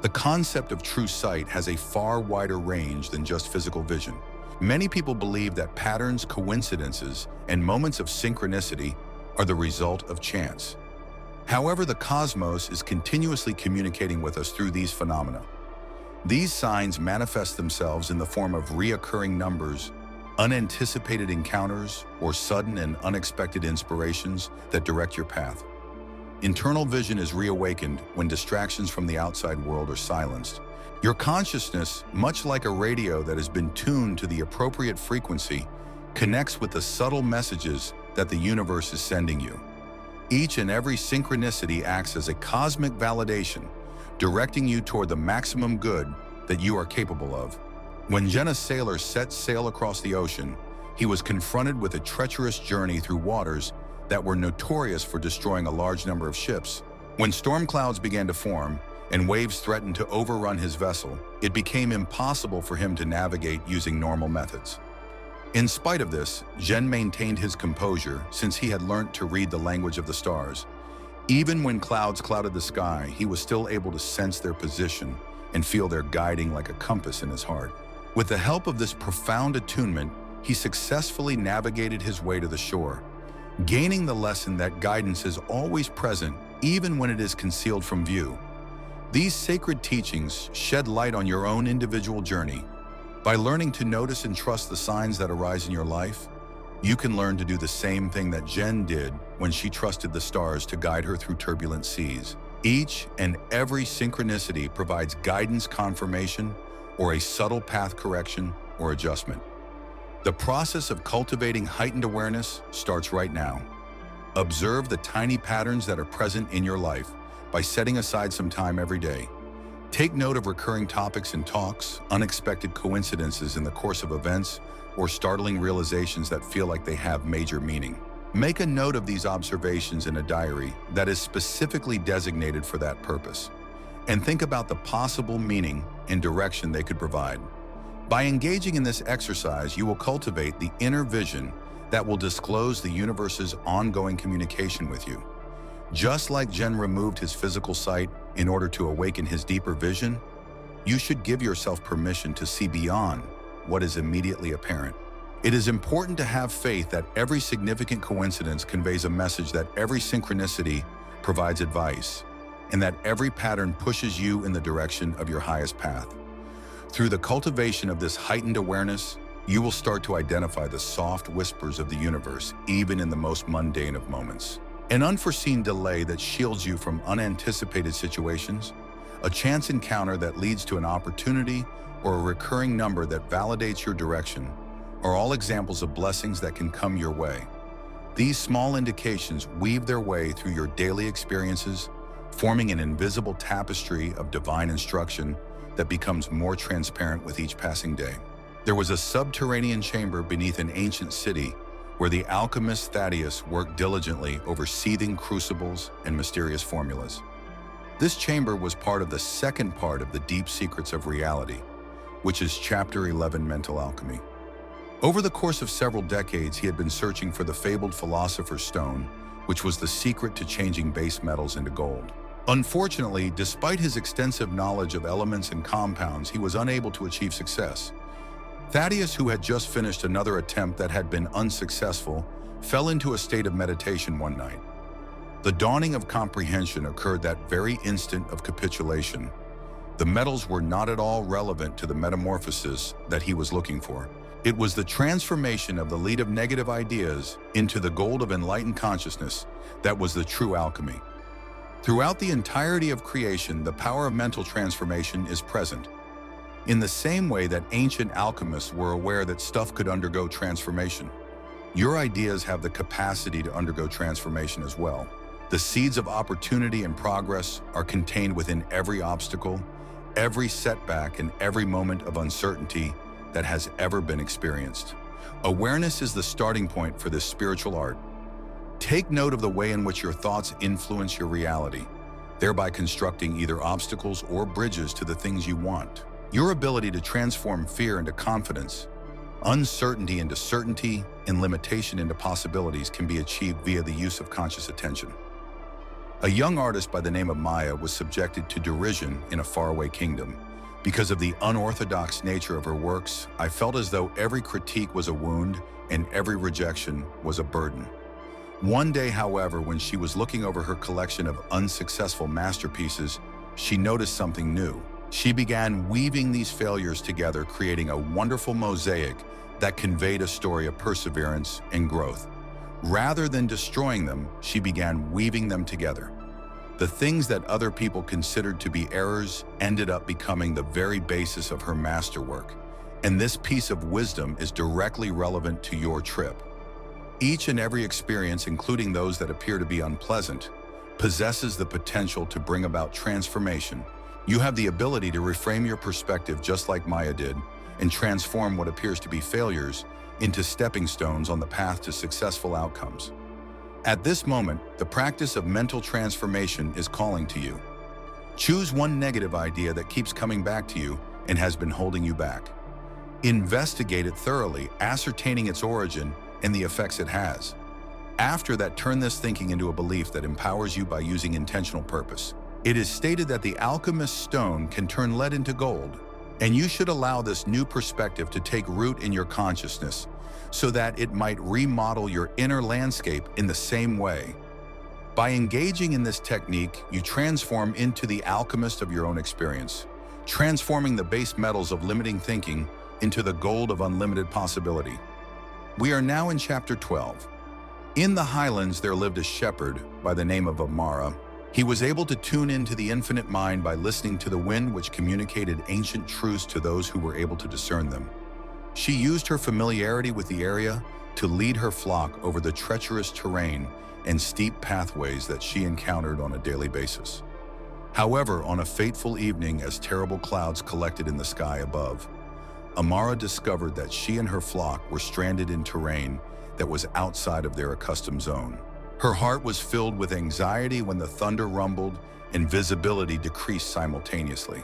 The concept of true sight has a far wider range than just physical vision. Many people believe that patterns, coincidences, and moments of synchronicity are the result of chance. However, the cosmos is continuously communicating with us through these phenomena. These signs manifest themselves in the form of reoccurring numbers, unanticipated encounters, or sudden and unexpected inspirations that direct your path. Internal vision is reawakened when distractions from the outside world are silenced. Your consciousness, much like a radio that has been tuned to the appropriate frequency, connects with the subtle messages that the universe is sending you. Each and every synchronicity acts as a cosmic validation, directing you toward the maximum good that you are capable of. When Zhen, a sailor, set sail across the ocean, he was confronted with a treacherous journey through waters that were notorious for destroying a large number of ships. When storm clouds began to form and waves threatened to overrun his vessel, it became impossible for him to navigate using normal methods. In spite of this, Zhen maintained his composure since he had learned to read the language of the stars. Even when clouds clouded the sky, he was still able to sense their position and feel their guiding like a compass in his heart. With the help of this profound attunement, he successfully navigated his way to the shore, gaining the lesson that guidance is always present even when it is concealed from view. These sacred teachings shed light on your own individual journey. By learning to notice and trust the signs that arise in your life, you can learn to do the same thing that Zhen did when she trusted the stars to guide her through turbulent seas. Each and every synchronicity provides guidance, confirmation, or a subtle path correction or adjustment. The process of cultivating heightened awareness starts right now. Observe the tiny patterns that are present in your life by setting aside some time every day. Take note of recurring topics in talks, unexpected coincidences in the course of events, or startling realizations that feel like they have major meaning. Make a note of these observations in a diary that is specifically designated for that purpose, and think about the possible meaning and direction they could provide. By engaging in this exercise, you will cultivate the inner vision that will disclose the universe's ongoing communication with you. Just like Jen removed his physical sight in order to awaken his deeper vision, you should give yourself permission to see beyond what is immediately apparent. It is important to have faith that every significant coincidence conveys a message, that every synchronicity provides advice, and that every pattern pushes you in the direction of your highest path. Through the cultivation of this heightened awareness, you will start to identify the soft whispers of the universe, even in the most mundane of moments. An unforeseen delay that shields you from unanticipated situations, a chance encounter that leads to an opportunity, or a recurring number that validates your direction are all examples of blessings that can come your way. These small indications weave their way through your daily experiences, forming an invisible tapestry of divine instruction that becomes more transparent with each passing day. There was a subterranean chamber beneath an ancient city where the alchemist Thaddeus worked diligently over seething crucibles and mysterious formulas. This chamber was part of the second part of the Deep Secrets of Reality, which is Chapter 11, Mental Alchemy. Over the course of several decades, he had been searching for the fabled Philosopher's Stone, which was the secret to changing base metals into gold. Unfortunately, despite his extensive knowledge of elements and compounds, he was unable to achieve success. Thaddeus, who had just finished another attempt that had been unsuccessful, fell into a state of meditation one night. The dawning of comprehension occurred that very instant of capitulation. The metals were not at all relevant to the metamorphosis that he was looking for. It was the transformation of the lead of negative ideas into the gold of enlightened consciousness that was the true alchemy. Throughout the entirety of creation, the power of mental transformation is present. In the same way that ancient alchemists were aware that stuff could undergo transformation, your ideas have the capacity to undergo transformation as well. The seeds of opportunity and progress are contained within every obstacle, every setback, and every moment of uncertainty that has ever been experienced. Awareness is the starting point for this spiritual art. Take note of the way in which your thoughts influence your reality, thereby constructing either obstacles or bridges to the things you want. Your ability to transform fear into confidence, uncertainty into certainty, and limitation into possibilities can be achieved via the use of conscious attention. A young artist by the name of Maya was subjected to derision in a faraway kingdom. Because of the unorthodox nature of her works, I felt as though every critique was a wound and every rejection was a burden. One day, however, when she was looking over her collection of unsuccessful masterpieces, she noticed something new. She began weaving these failures together, creating a wonderful mosaic that conveyed a story of perseverance and growth. Rather than destroying them, she began weaving them together. The things that other people considered to be errors ended up becoming the very basis of her masterwork. And this piece of wisdom is directly relevant to your trip. Each and every experience, including those that appear to be unpleasant, possesses the potential to bring about transformation. You have the ability to reframe your perspective just like Maya did and transform what appears to be failures into stepping stones on the path to successful outcomes. At this moment, the practice of mental transformation is calling to you. Choose one negative idea that keeps coming back to you and has been holding you back. Investigate it thoroughly, ascertaining its origin and the effects it has. After that, turn this thinking into a belief that empowers you by using intentional purpose. It is stated that the alchemist's stone can turn lead into gold, and you should allow this new perspective to take root in your consciousness so that it might remodel your inner landscape in the same way. By engaging in this technique, you transform into the alchemist of your own experience, transforming the base metals of limiting thinking into the gold of unlimited possibility. We are now in Chapter 12. In the highlands, there lived a shepherd by the name of Amara. He was able to tune into the infinite mind by listening to the wind, which communicated ancient truths to those who were able to discern them. She used her familiarity with the area to lead her flock over the treacherous terrain and steep pathways that she encountered on a daily basis. However, on a fateful evening, as terrible clouds collected in the sky above, Amara discovered that she and her flock were stranded in terrain that was outside of their accustomed zone. Her heart was filled with anxiety when the thunder rumbled and visibility decreased simultaneously.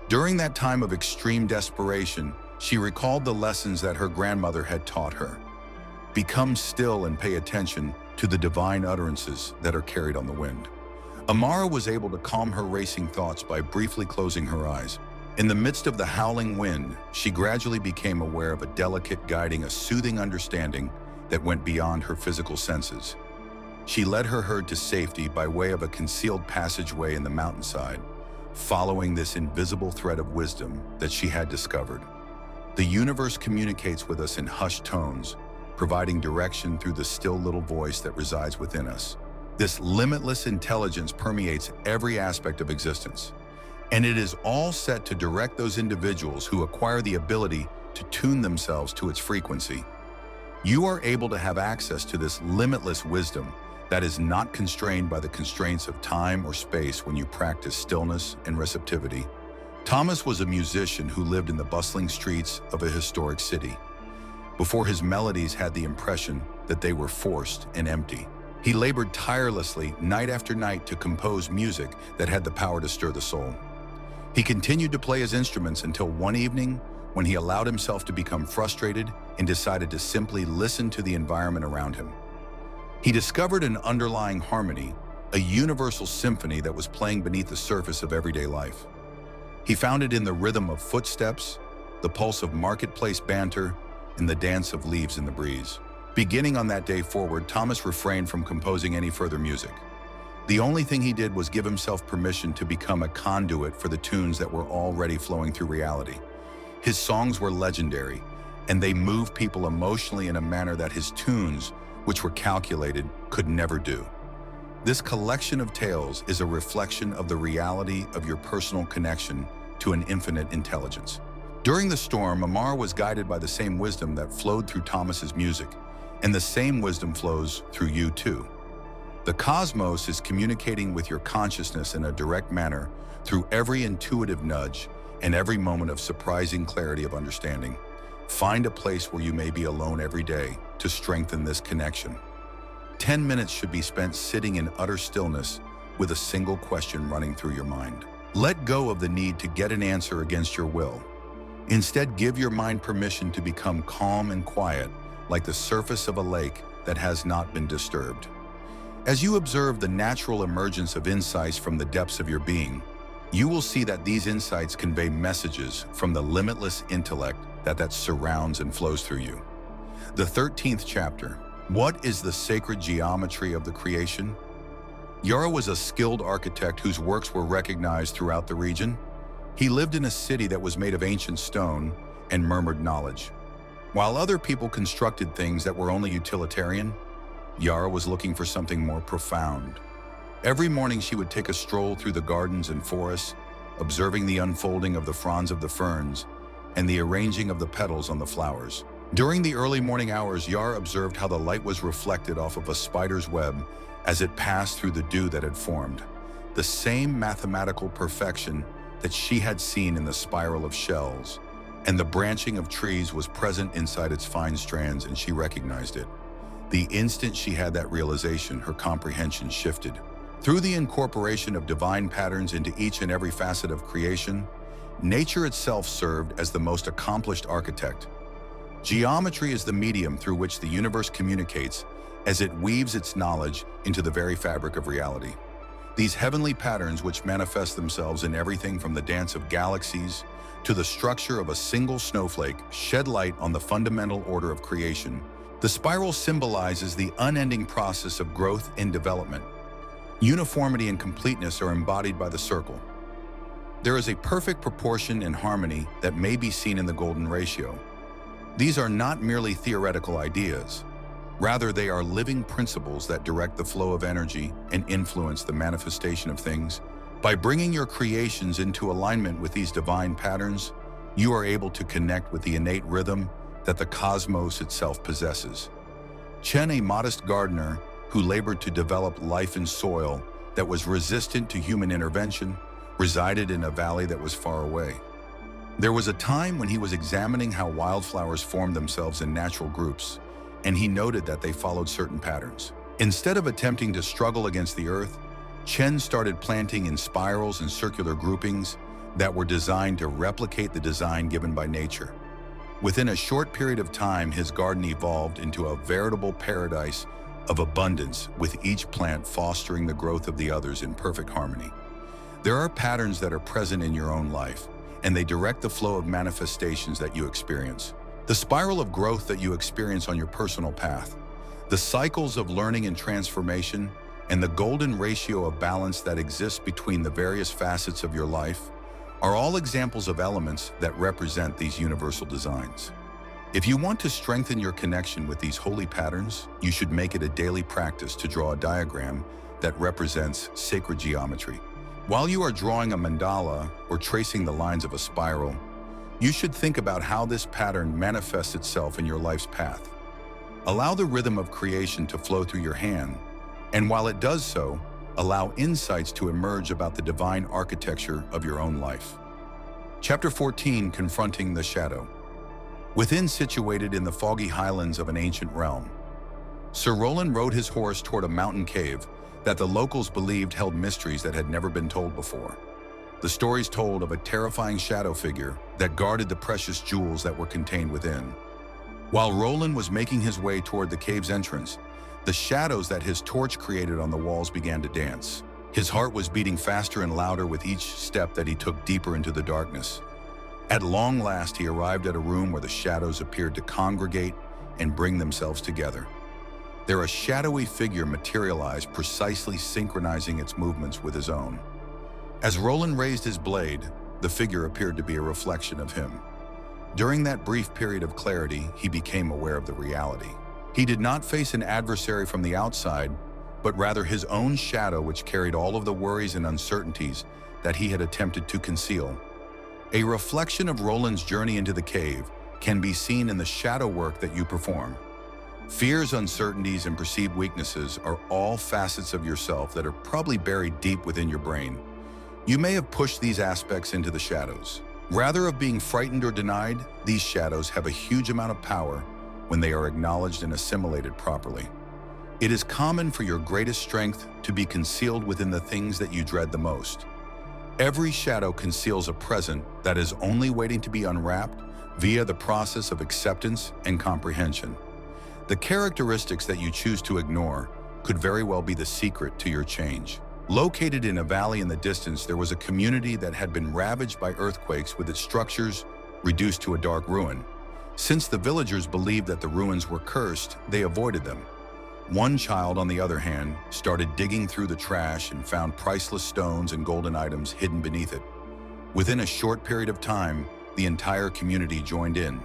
During that time of extreme desperation, she recalled the lessons that her grandmother had taught her. Become still and pay attention to the divine utterances that are carried on the wind. Amara was able to calm her racing thoughts by briefly closing her eyes. In the midst of the howling wind, she gradually became aware of a delicate guiding, a soothing understanding that went beyond her physical senses. She led her herd to safety by way of a concealed passageway in the mountainside, following this invisible thread of wisdom that she had discovered. The universe communicates with us in hushed tones, providing direction through the still little voice that resides within us. This limitless intelligence permeates every aspect of existence, and it is all set to direct those individuals who acquire the ability to tune themselves to its frequency. You are able to have access to this limitless wisdom that is not constrained by the constraints of time or space when you practice stillness and receptivity. Thomas was a musician who lived in the bustling streets of a historic city. Before his melodies had the impression that they were forced and empty. He labored tirelessly night after night to compose music that had the power to stir the soul. He continued to play his instruments until one evening when he allowed himself to become frustrated and decided to simply listen to the environment around him. He discovered an underlying harmony, a universal symphony that was playing beneath the surface of everyday life. He found it in the rhythm of footsteps, the pulse of marketplace banter, and the dance of leaves in the breeze. Beginning on that day forward, Thomas refrained from composing any further music. The only thing he did was give himself permission to become a conduit for the tunes that were already flowing through reality. His songs were legendary, and they moved people emotionally in a manner that his tunes, which were calculated, could never do. This collection of tales is a reflection of the reality of your personal connection to an infinite intelligence. During the storm, Amara was guided by the same wisdom that flowed through Thomas's music, and the same wisdom flows through you too. The cosmos is communicating with your consciousness in a direct manner through every intuitive nudge and every moment of surprising clarity of understanding. Find a place where you may be alone every day to strengthen this connection. 10 minutes should be spent sitting in utter stillness with a single question running through your mind. Let go of the need to get an answer against your will. Instead, give your mind permission to become calm and quiet, like the surface of a lake that has not been disturbed. As you observe the natural emergence of insights from the depths of your being, you will see that these insights convey messages from the limitless intellect that surrounds and flows through you. The 13th chapter, what is the sacred geometry of the creation? Yara was a skilled architect whose works were recognized throughout the region. He lived in a city that was made of ancient stone and murmured knowledge. While other people constructed things that were only utilitarian, Yara was looking for something more profound. Every morning she would take a stroll through the gardens and forests, observing the unfolding of the fronds of the ferns and the arranging of the petals on the flowers. During the early morning hours, Yara observed how the light was reflected off of a spider's web as it passed through the dew that had formed. The same mathematical perfection that she had seen in the spiral of shells, and the branching of trees was present inside its fine strands, and she recognized it. The instant she had that realization, her comprehension shifted. Through the incorporation of divine patterns into each and every facet of creation, nature itself served as the most accomplished architect. Geometry is the medium through which the universe communicates as it weaves its knowledge into the very fabric of reality. These heavenly patterns, which manifest themselves in everything from the dance of galaxies to the structure of a single snowflake, shed light on the fundamental order of creation. The spiral symbolizes the unending process of growth and development. Uniformity and completeness are embodied by the circle. There is a perfect proportion and harmony that may be seen in the golden ratio. These are not merely theoretical ideas. Rather, they are living principles that direct the flow of energy and influence the manifestation of things. By bringing your creations into alignment with these divine patterns, you are able to connect with the innate rhythm that the cosmos itself possesses. Chen, a modest gardener who labored to develop life in soil, that was resistant to human intervention resided in a valley that was far away. There was a time when he was examining how wildflowers formed themselves in natural groups, and he noted that they followed certain patterns. Instead of attempting to struggle against the earth, Chen started planting in spirals and circular groupings that were designed to replicate the design given by nature. Within a short period of time, his garden evolved into a veritable paradise of abundance, with each plant fostering the growth of the others in perfect harmony. There are patterns that are present in your own life, and they direct the flow of manifestations that you experience. The spiral of growth that you experience on your personal path, the cycles of learning and transformation, and the golden ratio of balance that exists between the various facets of your life are all examples of elements that represent these universal designs. If you want to strengthen your connection with these holy patterns, you should make it a daily practice to draw a diagram that represents sacred geometry. While you are drawing a mandala or tracing the lines of a spiral, you should think about how this pattern manifests itself in your life's path. Allow the rhythm of creation to flow through your hand, and while it does so, allow insights to emerge about the divine architecture of your own life. Chapter 14, Confronting the Shadow. Within, situated in the foggy highlands of an ancient realm, Sir Roland rode his horse toward a mountain cave that the locals believed held mysteries that had never been told before. The stories told of a terrifying shadow figure that guarded the precious jewels that were contained within. While Roland was making his way toward the cave's entrance, the shadows that his torch created on the walls began to dance. His heart was beating faster and louder with each step that he took deeper into the darkness. At long last, he arrived at a room where the shadows appeared to congregate and bring themselves together. There, a shadowy figure materialized, precisely synchronizing its movements with his own. As Roland raised his blade, the figure appeared to be a reflection of him. During that brief period of clarity, he became aware of the reality. He did not face an adversary from the outside, but rather his own shadow, which carried all of the worries and uncertainties that he had attempted to conceal. A reflection of Roland's journey into the cave can be seen in the shadow work that you perform. Fears, uncertainties, and perceived weaknesses are all facets of yourself that are probably buried deep within your brain. You may have pushed these aspects into the shadows. Rather of being frightened or denied, these shadows have a huge amount of power when they are acknowledged and assimilated properly. It is common for your greatest strength to be concealed within the things that you dread the most. Every shadow conceals a present that is only waiting to be unwrapped via the process of acceptance and comprehension. The characteristics that you choose to ignore could very well be the secret to your change. Located in a valley in the distance, there was a community that had been ravaged by earthquakes, with its structures reduced to a dark ruin. Since the villagers believed that the ruins were cursed, they avoided them. One child, on the other hand, started digging through the trash and found priceless stones and golden items hidden beneath it. Within a short period of time, the entire community joined in,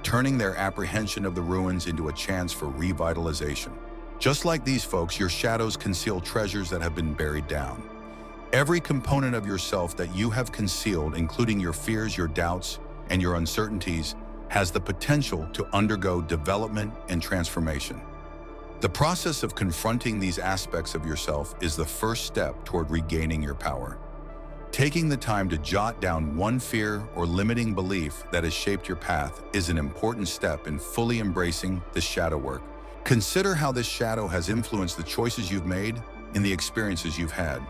turning their apprehension of the ruins into a chance for revitalization. Just like these folks, your shadows conceal treasures that have been buried down. Every component of yourself that you have concealed, including your fears, your doubts, and your uncertainties, has the potential to undergo development and transformation. The process of confronting these aspects of yourself is the first step toward regaining your power. Taking the time to jot down one fear or limiting belief that has shaped your path is an important step in fully embracing this shadow work. Consider how this shadow has influenced the choices you've made and the experiences you've had.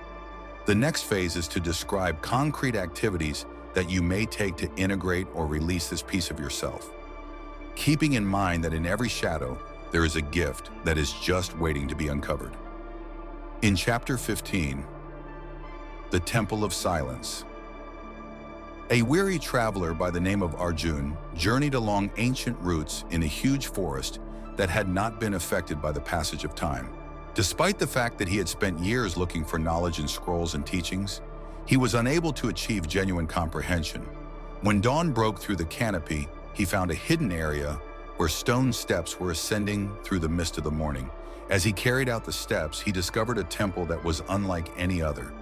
The next phase is to describe concrete activities that you may take to integrate or release this piece of yourself, keeping in mind that in every shadow, there is a gift that is just waiting to be uncovered. In Chapter 15, The Temple of Silence. A weary traveler by the name of Arjun journeyed along ancient routes in a huge forest that had not been affected by the passage of time. Despite the fact that he had spent years looking for knowledge in scrolls and teachings, he was unable to achieve genuine comprehension. When dawn broke through the canopy, he found a hidden area where stone steps were ascending through the mist of the morning. As he carried out the steps, he discovered a temple that was unlike any other.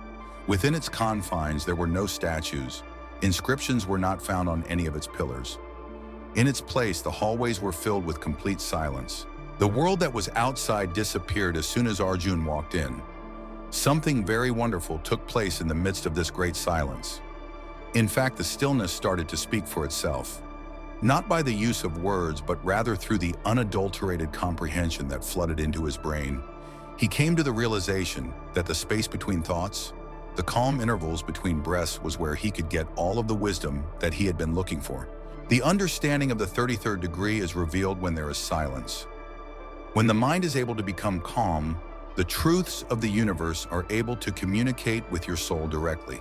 Within its confines, there were no statues. Inscriptions were not found on any of its pillars. In its place, the hallways were filled with complete silence. The world that was outside disappeared as soon as Arjun walked in. Something very wonderful took place in the midst of this great silence. In fact, the stillness started to speak for itself, not by the use of words, but rather through the unadulterated comprehension that flooded into his brain. He came to the realization that the space between thoughts, the calm intervals between breaths, was where he could get all of the wisdom that he had been looking for. The understanding of the 33rd degree is revealed when there is silence. When the mind is able to become calm, the truths of the universe are able to communicate with your soul directly.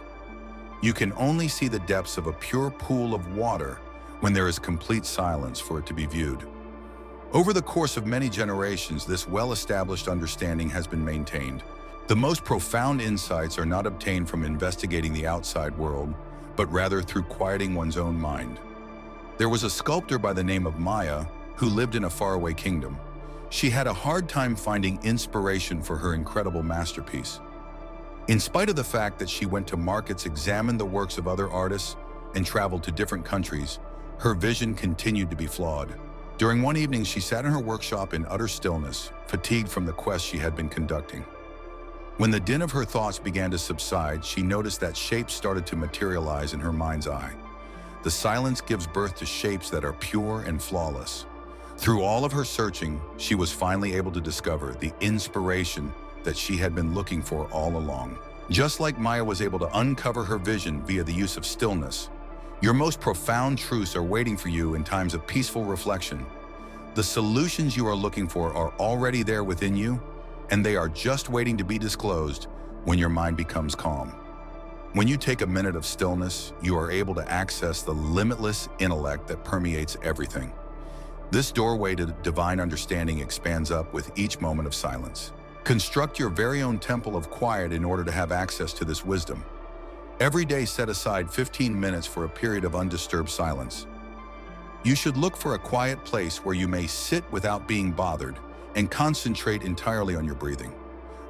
You can only see the depths of a pure pool of water when there is complete silence for it to be viewed. Over the course of many generations, this well-established understanding has been maintained. The most profound insights are not obtained from investigating the outside world, but rather through quieting one's own mind. There was a sculptor by the name of Maya who lived in a faraway kingdom. She had a hard time finding inspiration for her incredible masterpiece. In spite of the fact that she went to markets, examined the works of other artists, and traveled to different countries, her vision continued to be flawed. During one evening, she sat in her workshop in utter stillness, fatigued from the quest she had been conducting. When the din of her thoughts began to subside, she noticed that shapes started to materialize in her mind's eye. The silence gives birth to shapes that are pure and flawless. Through all of her searching, she was finally able to discover the inspiration that she had been looking for all along. Just like Maya was able to uncover her vision via the use of stillness, your most profound truths are waiting for you in times of peaceful reflection. The solutions you are looking for are already there within you, and they are just waiting to be disclosed when your mind becomes calm. When you take a minute of stillness, you are able to access the limitless intellect that permeates everything. This doorway to divine understanding expands up with each moment of silence. Construct your very own temple of quiet in order to have access to this wisdom. Every day, set aside 15 minutes for a period of undisturbed silence. You should look for a quiet place where you may sit without being bothered and concentrate entirely on your breathing.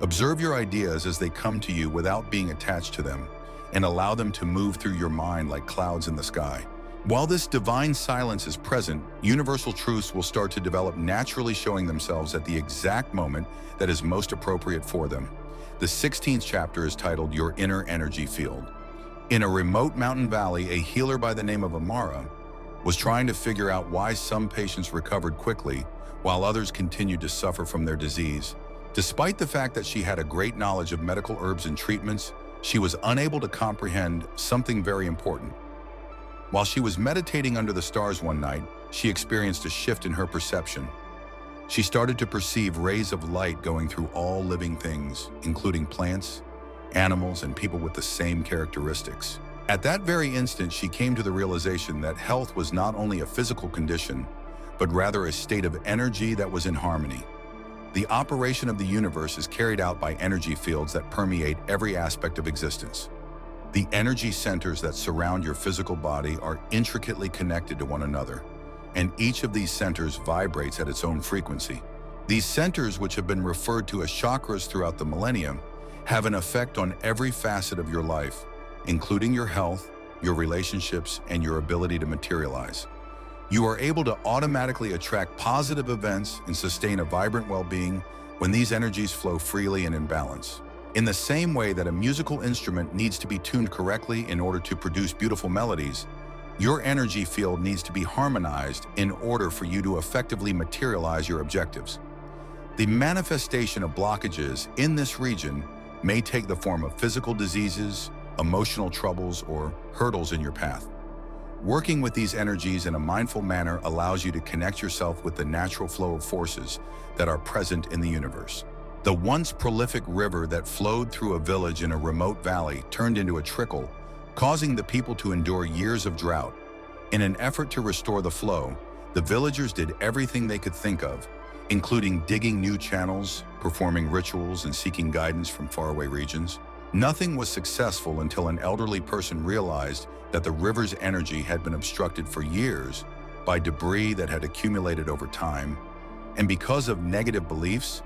Observe your ideas as they come to you without being attached to them, and allow them to move through your mind like clouds in the sky. While this divine silence is present, universal truths will start to develop naturally, showing themselves at the exact moment that is most appropriate for them. The 16th chapter is titled Your Inner Energy Field. In a remote mountain valley, a healer by the name of Amara was trying to figure out why some patients recovered quickly while others continued to suffer from their disease. Despite the fact that she had a great knowledge of medical herbs and treatments, she was unable to comprehend something very important. While she was meditating under the stars one night, she experienced a shift in her perception. She started to perceive rays of light going through all living things, including plants, animals, and people with the same characteristics. At that very instant, she came to the realization that health was not only a physical condition, but rather a state of energy that was in harmony. The operation of the universe is carried out by energy fields that permeate every aspect of existence. The energy centers that surround your physical body are intricately connected to one another, and each of these centers vibrates at its own frequency. These centers, which have been referred to as chakras throughout the millennium, have an effect on every facet of your life, including your health, your relationships, and your ability to materialize. You are able to automatically attract positive events and sustain a vibrant well-being when these energies flow freely and in balance. In the same way that a musical instrument needs to be tuned correctly in order to produce beautiful melodies, your energy field needs to be harmonized in order for you to effectively materialize your objectives. The manifestation of blockages in this region may take the form of physical diseases, emotional troubles, or hurdles in your path. Working with these energies in a mindful manner allows you to connect yourself with the natural flow of forces that are present in the universe. The once prolific river that flowed through a village in a remote valley turned into a trickle, causing the people to endure years of drought. In an effort to restore the flow, the villagers did everything they could think of, including digging new channels, performing rituals, and seeking guidance from faraway regions. Nothing was successful until an elderly person realized that the river's energy had been obstructed for years by debris that had accumulated over time, and because of negative beliefs,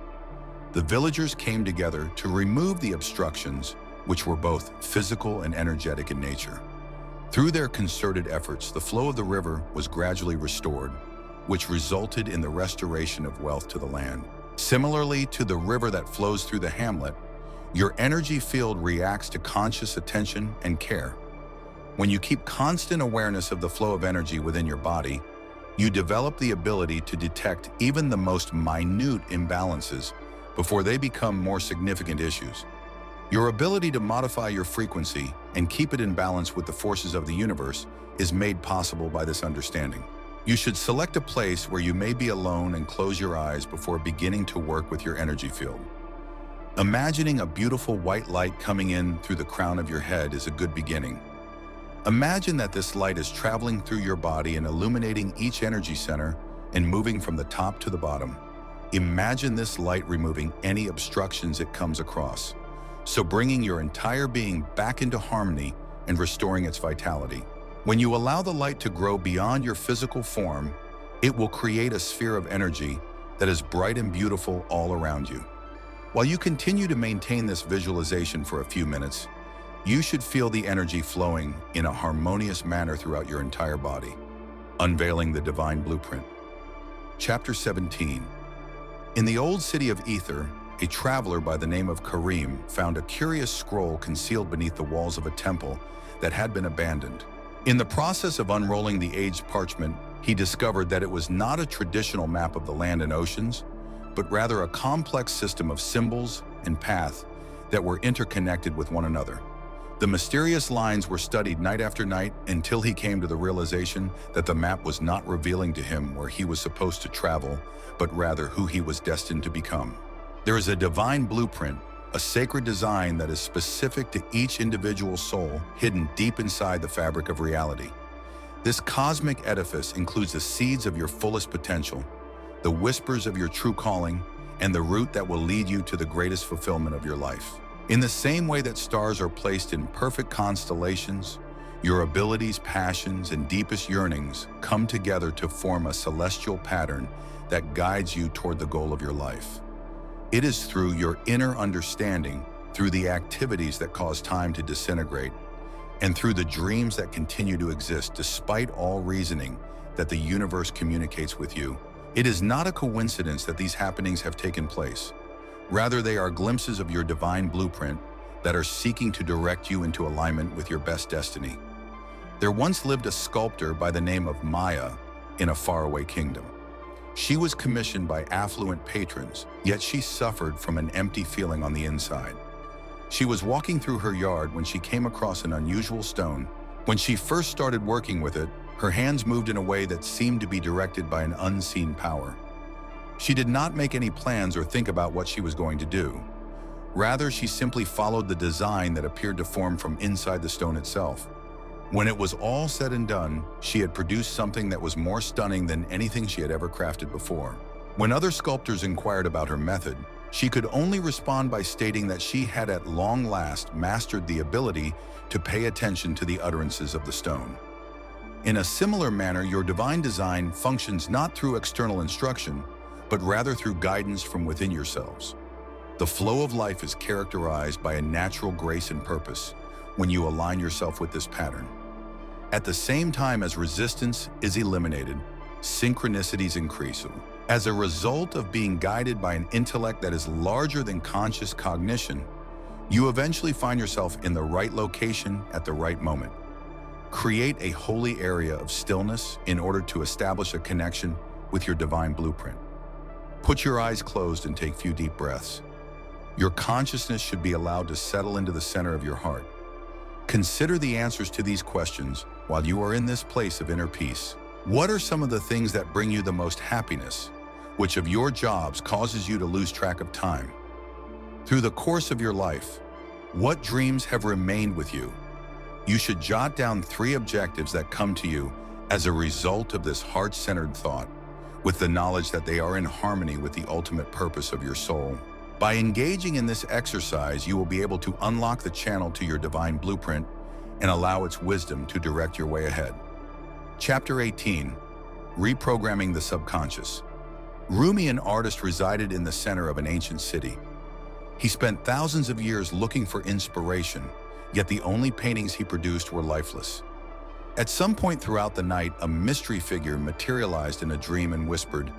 the villagers came together to remove the obstructions, which were both physical and energetic in nature. Through their concerted efforts, the flow of the river was gradually restored, which resulted in the restoration of wealth to the land. Similarly to the river that flows through the hamlet, Your energy field reacts to conscious attention and care. When you keep constant awareness of the flow of energy within your body, you develop the ability to detect even the most minute imbalances before they become more significant issues. Your ability to modify your frequency and keep it in balance with the forces of the universe is made possible by this understanding. You should select a place where you may be alone and close your eyes before beginning to work with your energy field. Imagining a beautiful white light coming in through the crown of your head is a good beginning. Imagine that this light is traveling through your body and illuminating each energy center and moving from the top to the bottom. Imagine this light removing any obstructions it comes across, so bringing your entire being back into harmony and restoring its vitality. When you allow the light to grow beyond your physical form, it will create a sphere of energy that is bright and beautiful all around you. While you continue to maintain this visualization for a few minutes, you should feel the energy flowing in a harmonious manner throughout your entire body. Unveiling the Divine Blueprint. Chapter 17. In the old city of Ether, a traveler by the name of Karim found a curious scroll concealed beneath the walls of a temple that had been abandoned. In the process of unrolling the aged parchment, he discovered that it was not a traditional map of the land and oceans, but rather a complex system of symbols and paths that were interconnected with one another. The mysterious lines were studied night after night until he came to the realization that the map was not revealing to him where he was supposed to travel, but rather who he was destined to become. There is a divine blueprint, a sacred design that is specific to each individual soul hidden deep inside the fabric of reality. This cosmic edifice includes the seeds of your fullest potential, the whispers of your true calling, and the route that will lead you to the greatest fulfillment of your life. In the same way that stars are placed in perfect constellations, your abilities, passions, and deepest yearnings come together to form a celestial pattern that guides you toward the goal of your life. It is through your inner understanding, through the activities that cause time to disintegrate, and through the dreams that continue to exist despite all reasoning, that the universe communicates with you. It is not a coincidence that these happenings have taken place. Rather, they are glimpses of your divine blueprint that are seeking to direct you into alignment with your best destiny. There once lived a sculptor by the name of Maya in a faraway kingdom. She was commissioned by affluent patrons, yet she suffered from an empty feeling on the inside. She was walking through her yard when she came across an unusual stone. When she first started working with it, her hands moved in a way that seemed to be directed by an unseen power. She did not make any plans or think about what she was going to do. Rather, she simply followed the design that appeared to form from inside the stone itself. When it was all said and done, she had produced something that was more stunning than anything she had ever crafted before. When other sculptors inquired about her method, she could only respond by stating that she had at long last mastered the ability to pay attention to the utterances of the stone. In a similar manner, your divine design functions not through external instruction, but rather through guidance from within yourselves. The flow of life is characterized by a natural grace and purpose when you align yourself with this pattern. At the same time as resistance is eliminated, synchronicities increase. As a result of being guided by an intellect that is larger than conscious cognition, you eventually find yourself in the right location at the right moment. Create a holy area of stillness in order to establish a connection with your divine blueprint. Put your eyes closed and take a few deep breaths. Your consciousness should be allowed to settle into the center of your heart. Consider the answers to these questions while you are in this place of inner peace. What are some of the things that bring you the most happiness? Which of your jobs causes you to lose track of time? Through the course of your life, what dreams have remained with you? You should jot down 3 objectives that come to you as a result of this heart-centered thought, with the knowledge that they are in harmony with the ultimate purpose of your soul. By engaging in this exercise, you will be able to unlock the channel to your divine blueprint and allow its wisdom to direct your way ahead. Chapter 18. Reprogramming the Subconscious. Rumi, an artist, resided in the center of an ancient city. He spent thousands of years looking for inspiration, yet the only paintings he produced were lifeless. At some point throughout the night, a mystery figure materialized in a dream and whispered,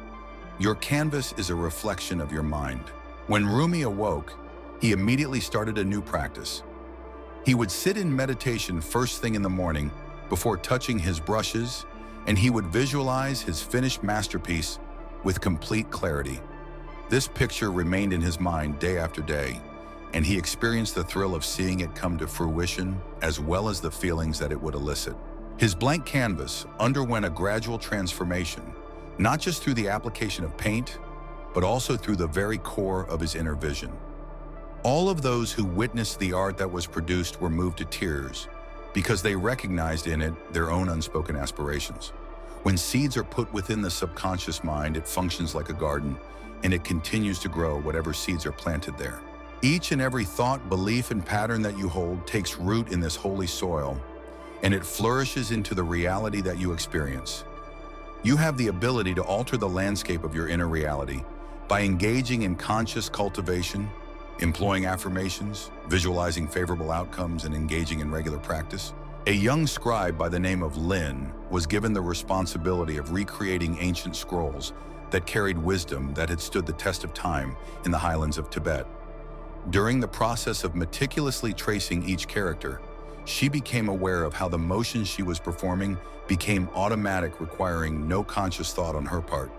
"Your canvas is a reflection of your mind." When Rumi awoke, he immediately started a new practice. He would sit in meditation first thing in the morning before touching his brushes, and he would visualize his finished masterpiece with complete clarity. This picture remained in his mind day after day, and he experienced the thrill of seeing it come to fruition as well as the feelings that it would elicit. His blank canvas underwent a gradual transformation, not just through the application of paint, but also through the very core of his inner vision. All of those who witnessed the art that was produced were moved to tears because they recognized in it their own unspoken aspirations. When seeds are put within the subconscious mind, it functions like a garden, and it continues to grow whatever seeds are planted there. Each and every thought, belief, and pattern that you hold takes root in this holy soil, and it flourishes into the reality that you experience. You have the ability to alter the landscape of your inner reality by engaging in conscious cultivation, employing affirmations, visualizing favorable outcomes, and engaging in regular practice. A young scribe by the name of Lin was given the responsibility of recreating ancient scrolls that carried wisdom that had stood the test of time in the highlands of Tibet. During the process of meticulously tracing each character, she became aware of how the motions she was performing became automatic, requiring no conscious thought on her part.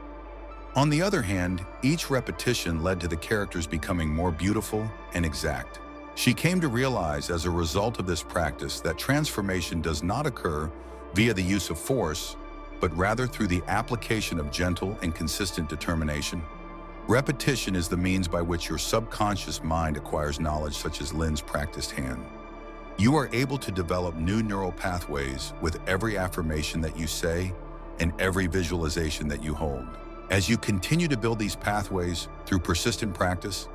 On the other hand, each repetition led to the characters becoming more beautiful and exact. She came to realize as a result of this practice that transformation does not occur via the use of force, but rather through the application of gentle and consistent determination. Repetition is the means by which your subconscious mind acquires knowledge such as Lin's practiced hand. You are able to develop new neural pathways with every affirmation that you say and every visualization that you hold. As you continue to build these pathways through persistent practice,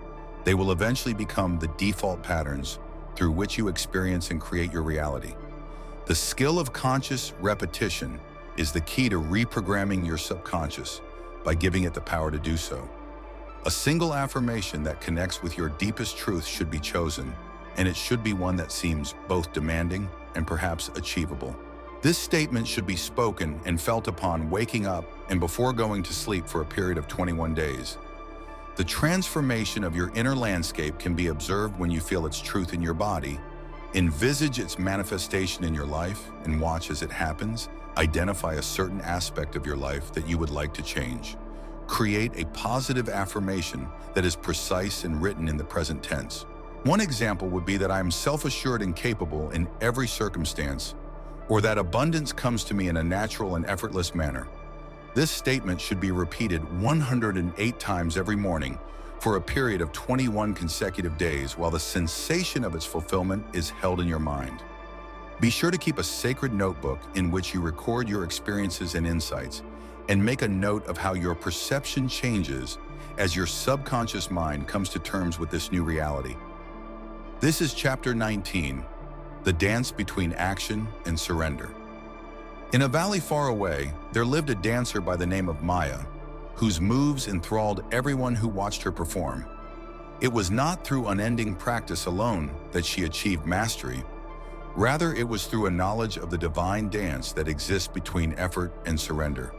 they will eventually become the default patterns through which you experience and create your reality. The skill of conscious repetition is the key to reprogramming your subconscious by giving it the power to do so. A single affirmation that connects with your deepest truth should be chosen, and it should be one that seems both demanding and perhaps achievable. This statement should be spoken and felt upon waking up and before going to sleep for a period of 21 days. The transformation of your inner landscape can be observed when you feel its truth in your body. Envisage its manifestation in your life and watch as it happens. Identify a certain aspect of your life that you would like to change. Create a positive affirmation that is precise and written in the present tense. One example would be that I am self-assured and capable in every circumstance, or that abundance comes to me in a natural and effortless manner. This statement should be repeated 108 times every morning for a period of 21 consecutive days while the sensation of its fulfillment is held in your mind. Be sure to keep a sacred notebook in which you record your experiences and insights, and make a note of how your perception changes as your subconscious mind comes to terms with this new reality. This is Chapter 19, the dance between action and surrender. In a valley far away, there lived a dancer by the name of Maya, whose moves enthralled everyone who watched her perform. It was not through unending practice alone that she achieved mastery. Rather, it was through a knowledge of the divine dance that exists between effort and surrender.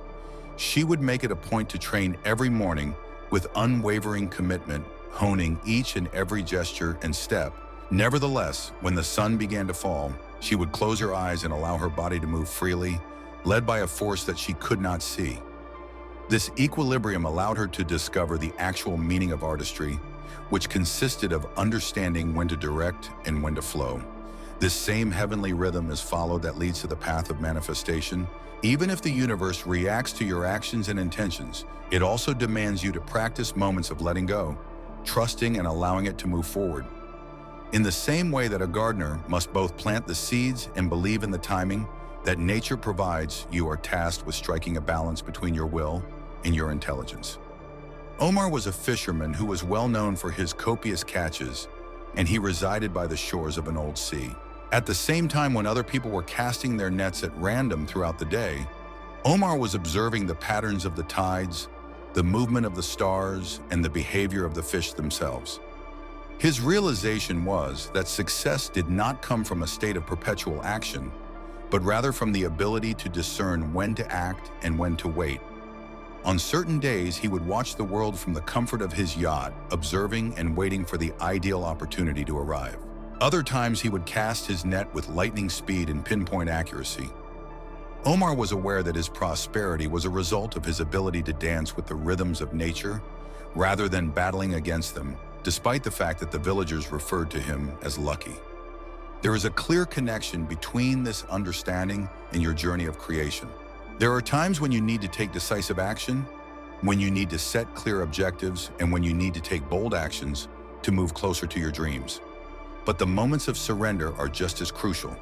She would make it a point to train every morning with unwavering commitment, honing each and every gesture and step. Nevertheless, when the sun began to fall, she would close her eyes and allow her body to move freely, led by a force that she could not see. This equilibrium allowed her to discover the actual meaning of artistry, which consisted of understanding when to direct and when to flow. This same heavenly rhythm is followed that leads to the path of manifestation. Even if the universe reacts to your actions and intentions, it also demands you to practice moments of letting go, trusting and allowing it to move forward. In the same way that a gardener must both plant the seeds and believe in the timing that nature provides, you are tasked with striking a balance between your will and your intelligence. Omar was a fisherman who was well known for his copious catches, and he resided by the shores of an old sea. At the same time, when other people were casting their nets at random throughout the day, Omar was observing the patterns of the tides, the movement of the stars, and the behavior of the fish themselves. His realization was that success did not come from a state of perpetual action, but rather from the ability to discern when to act and when to wait. On certain days, he would watch the world from the comfort of his yacht, observing and waiting for the ideal opportunity to arrive. Other times, he would cast his net with lightning speed and pinpoint accuracy. Omar was aware that his prosperity was a result of his ability to dance with the rhythms of nature rather than battling against them, despite the fact that the villagers referred to him as lucky. There is a clear connection between this understanding and your journey of creation. There are times when you need to take decisive action, when you need to set clear objectives, and when you need to take bold actions to move closer to your dreams. But the moments of surrender are just as crucial.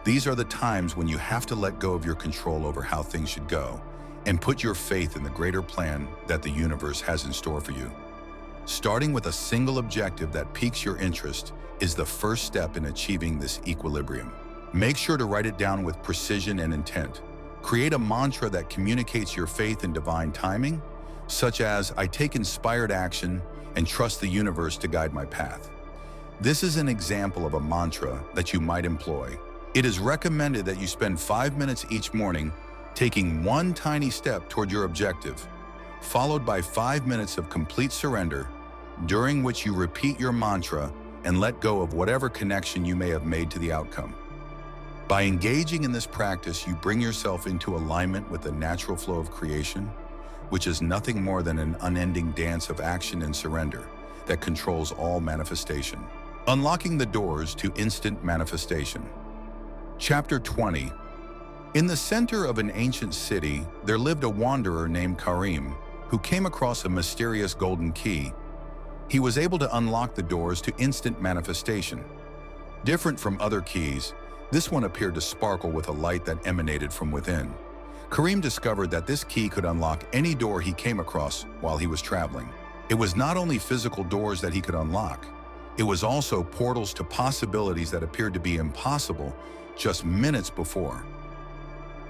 These are the times when you have to let go of your control over how things should go and put your faith in the greater plan that the universe has in store for you. Starting with a single objective that piques your interest is the first step in achieving this equilibrium. Make sure to write it down with precision and intent. Create a mantra that communicates your faith in divine timing, such as, "I take inspired action and trust the universe to guide my path." This is an example of a mantra that you might employ. It is recommended that you spend 5 minutes each morning taking one tiny step toward your objective, followed by 5 minutes of complete surrender, during which you repeat your mantra and let go of whatever connection you may have made to the outcome. By engaging in this practice, you bring yourself into alignment with the natural flow of creation, which is nothing more than an unending dance of action and surrender that controls all manifestation. Unlocking the doors to instant manifestation. Chapter 20. In the center of an ancient city, there lived a wanderer named Karim, who came across a mysterious golden key. He was able to unlock the doors to instant manifestation. Different from other keys, this one appeared to sparkle with a light that emanated from within. Karim discovered that this key could unlock any door he came across while he was traveling. It was not only physical doors that he could unlock, it was also portals to possibilities that appeared to be impossible just minutes before.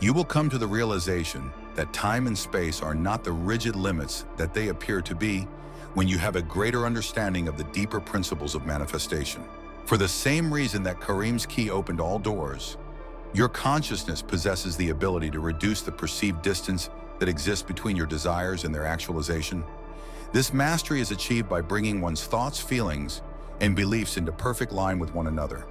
You will come to the realization that time and space are not the rigid limits that they appear to be when you have a greater understanding of the deeper principles of manifestation. For the same reason that Karim's key opened all doors, your consciousness possesses the ability to reduce the perceived distance that exists between your desires and their actualization. This mastery is achieved by bringing one's thoughts, feelings, and beliefs into perfect line with one another.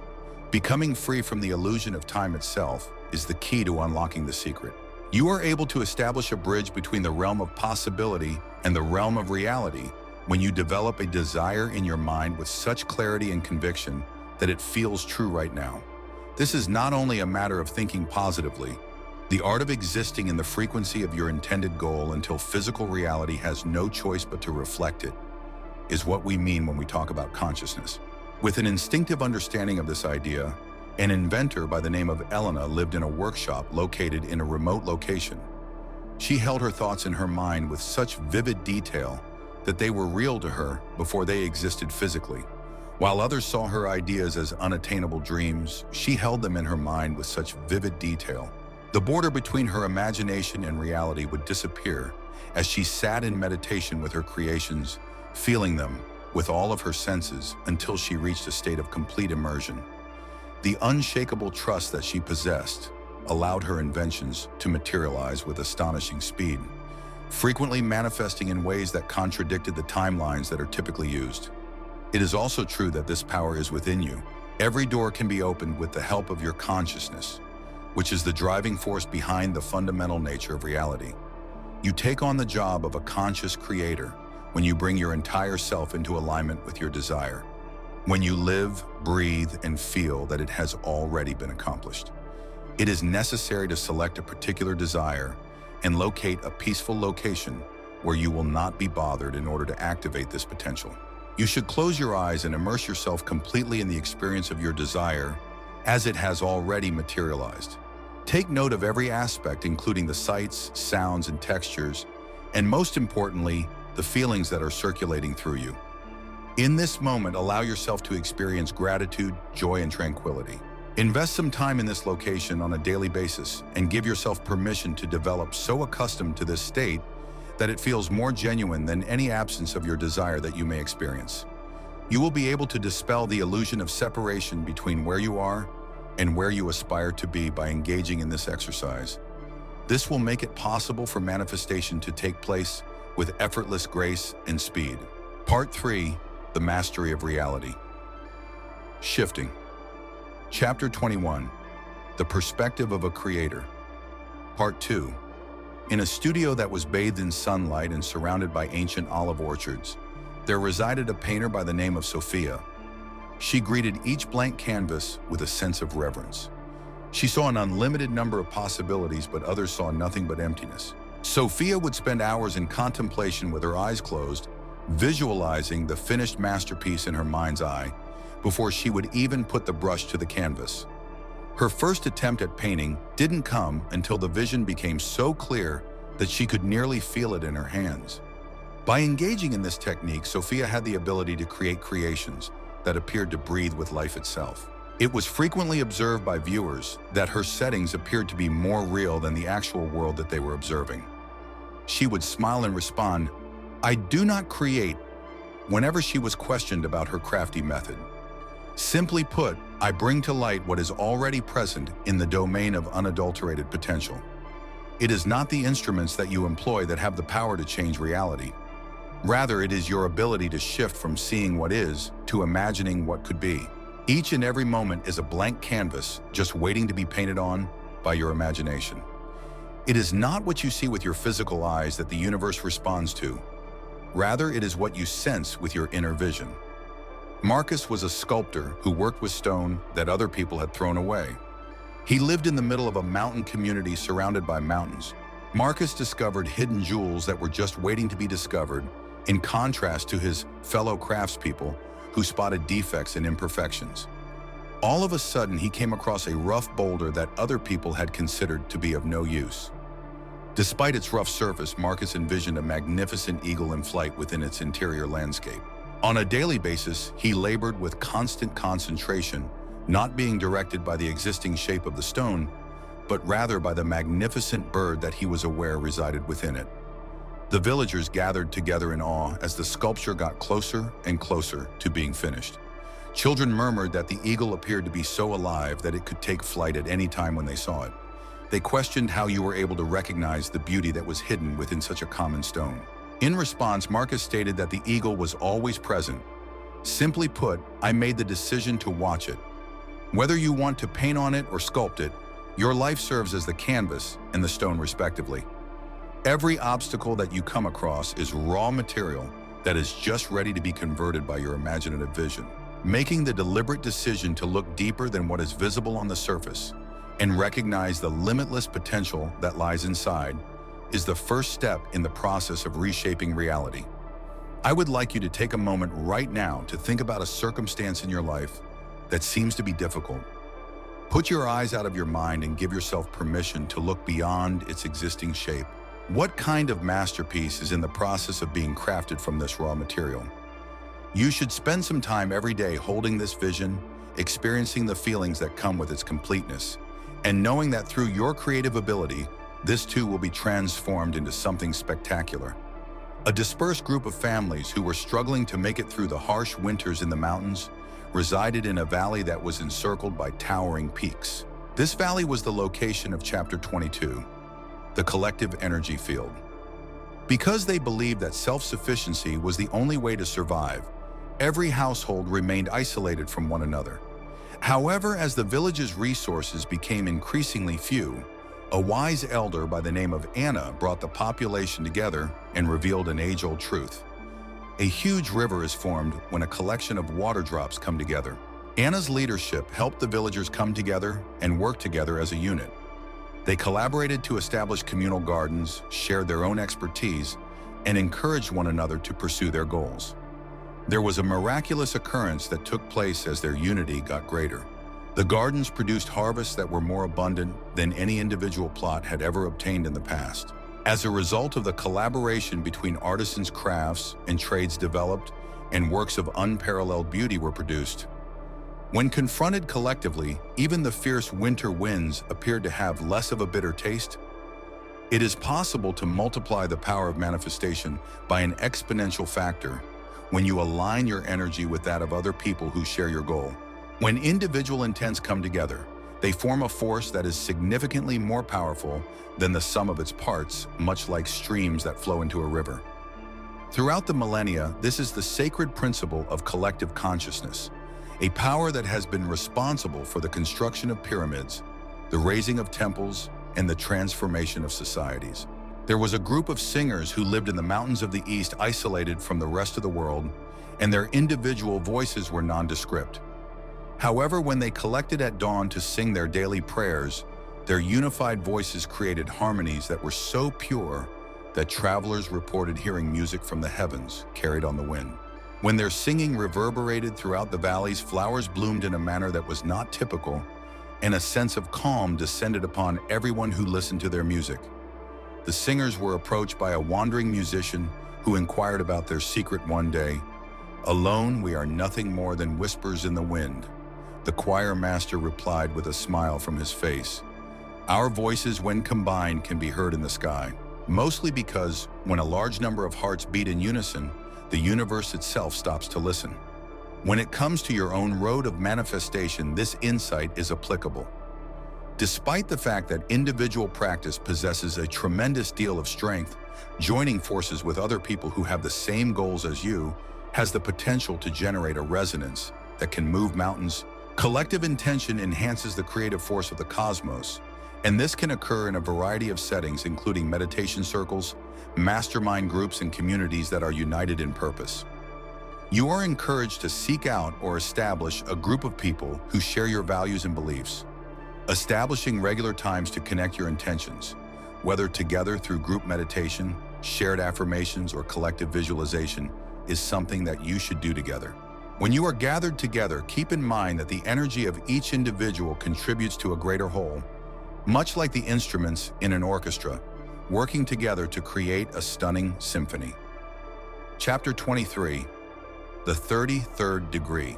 Becoming free from the illusion of time itself is the key to unlocking the secret. You are able to establish a bridge between the realm of possibility and the realm of reality when you develop a desire in your mind with such clarity and conviction that it feels true right now. This is not only a matter of thinking positively. The art of existing in the frequency of your intended goal until physical reality has no choice but to reflect it is what we mean when we talk about consciousness. With an instinctive understanding of this idea, an inventor by the name of Elena lived in a workshop located in a remote location. She held her thoughts in her mind with such vivid detail that they were real to her before they existed physically. While others saw her ideas as unattainable dreams, she held them in her mind with such vivid detail. The border between her imagination and reality would disappear as she sat in meditation with her creations, feeling them with all of her senses until she reached a state of complete immersion. The unshakable trust that she possessed allowed her inventions to materialize with astonishing speed, frequently manifesting in ways that contradicted the timelines that are typically used. It is also true that this power is within you. Every door can be opened with the help of your consciousness, which is the driving force behind the fundamental nature of reality. You take on the job of a conscious creator when you bring your entire self into alignment with your desire, when you live, breathe, and feel that it has already been accomplished. It is necessary to select a particular desire and locate a peaceful location where you will not be bothered in order to activate this potential. You should close your eyes and immerse yourself completely in the experience of your desire as it has already materialized. Take note of every aspect, including the sights, sounds, and textures, and most importantly, the feelings that are circulating through you. In this moment, allow yourself to experience gratitude, joy, and tranquility. Invest some time in this location on a daily basis and give yourself permission to develop so accustomed to this state that it feels more genuine than any absence of your desire that you may experience. You will be able to dispel the illusion of separation between where you are and where you aspire to be by engaging in this exercise. This will make it possible for manifestation to take place with effortless grace and speed. Part 3. The Mastery of Reality. Shifting. Chapter 21. The Perspective of a Creator. Part 2. In a studio that was bathed in sunlight and surrounded by ancient olive orchards, there resided a painter by the name of Sophia. She greeted each blank canvas with a sense of reverence. She saw an unlimited number of possibilities, but others saw nothing but emptiness. Sophia would spend hours in contemplation with her eyes closed, visualizing the finished masterpiece in her mind's eye before she would even put the brush to the canvas. Her first attempt at painting didn't come until the vision became so clear that she could nearly feel it in her hands. By engaging in this technique, Sophia had the ability to create creations that appeared to breathe with life itself. It was frequently observed by viewers that her settings appeared to be more real than the actual world that they were observing. She would smile and respond, "I do not create," whenever she was questioned about her crafty method. Simply put, I bring to light what is already present in the domain of unadulterated potential. It is not the instruments that you employ that have the power to change reality. Rather, it is your ability to shift from seeing what is to imagining what could be. Each and every moment is a blank canvas just waiting to be painted on by your imagination. It is not what you see with your physical eyes that the universe responds to. Rather, it is what you sense with your inner vision. Marcus was a sculptor who worked with stone that other people had thrown away. He lived in the middle of a mountain community surrounded by mountains. Marcus discovered hidden jewels that were just waiting to be discovered, in contrast to his fellow craftspeople who spotted defects and imperfections. All of a sudden, he came across a rough boulder that other people had considered to be of no use. Despite its rough surface, Marcus envisioned a magnificent eagle in flight within its interior landscape. On a daily basis, he labored with constant concentration, not being directed by the existing shape of the stone, but rather by the magnificent bird that he was aware resided within it. The villagers gathered together in awe as the sculpture got closer and closer to being finished. Children murmured that the eagle appeared to be so alive that it could take flight at any time when they saw it. They questioned how you were able to recognize the beauty that was hidden within such a common stone. In response, Marcus stated that the eagle was always present. Simply put, I made the decision to watch it. Whether you want to paint on it or sculpt it, your life serves as the canvas and the stone respectively. Every obstacle that you come across is raw material that is just ready to be converted by your imaginative vision. Making the deliberate decision to look deeper than what is visible on the surface and recognize the limitless potential that lies inside is the first step in the process of reshaping reality. I would like you to take a moment right now to think about a circumstance in your life that seems to be difficult. Put your eyes out of your mind and give yourself permission to look beyond its existing shape. What kind of masterpiece is in the process of being crafted from this raw material? You should spend some time every day holding this vision, experiencing the feelings that come with its completeness, and knowing that through your creative ability, this too will be transformed into something spectacular. A dispersed group of families who were struggling to make it through the harsh winters in the mountains resided in a valley that was encircled by towering peaks. This valley was the location of Chapter 22. The collective energy field. Because they believed that self-sufficiency was the only way to survive, every household remained isolated from one another. However, as the village's resources became increasingly few, a wise elder by the name of Anna brought the population together and revealed an age-old truth. A huge river is formed when a collection of water drops come together. Anna's leadership helped the villagers come together and work together as a unit. They collaborated to establish communal gardens, shared their own expertise, and encouraged one another to pursue their goals. There was a miraculous occurrence that took place as their unity got greater. The gardens produced harvests that were more abundant than any individual plot had ever obtained in the past. As a result of the collaboration between artisans' crafts and trades developed, and works of unparalleled beauty were produced. When confronted collectively, even the fierce winter winds appeared to have less of a bitter taste. It is possible to multiply the power of manifestation by an exponential factor when you align your energy with that of other people who share your goal. When individual intents come together, They form a force that is significantly more powerful than the sum of its parts, much like streams that flow into a river. Throughout the millennia, this is the sacred principle of collective consciousness, a power that has been responsible for the construction of pyramids, the raising of temples, and the transformation of societies. There was a group of singers who lived in the mountains of the East, isolated from the rest of the world, and their individual voices were nondescript. However, when they collected at dawn to sing their daily prayers, their unified voices created harmonies that were so pure that travelers reported hearing music from the heavens carried on the wind. When their singing reverberated throughout the valleys, flowers bloomed in a manner that was not typical, and a sense of calm descended upon everyone who listened to their music. The singers were approached by a wandering musician who inquired about their secret one day. "Alone, we are nothing more than whispers in the wind," the choir master replied with a smile from his face. "Our voices, when combined, can be heard in the sky." Mostly because when a large number of hearts beat in unison, the universe itself stops to listen. When it comes to your own road of manifestation, this insight is applicable. Despite the fact that individual practice possesses a tremendous deal of strength, joining forces with other people who have the same goals as you has the potential to generate a resonance that can move mountains. Collective intention enhances the creative force of the cosmos, and this can occur in a variety of settings, including meditation circles, mastermind groups, and communities that are united in purpose. You are encouraged to seek out or establish a group of people who share your values and beliefs. Establishing regular times to connect your intentions, whether together through group meditation, shared affirmations, or collective visualization, is something that you should do together. When you are gathered together, keep in mind that the energy of each individual contributes to a greater whole, much like the instruments in an orchestra, working together to create a stunning symphony. Chapter 23, The 33rd Degree.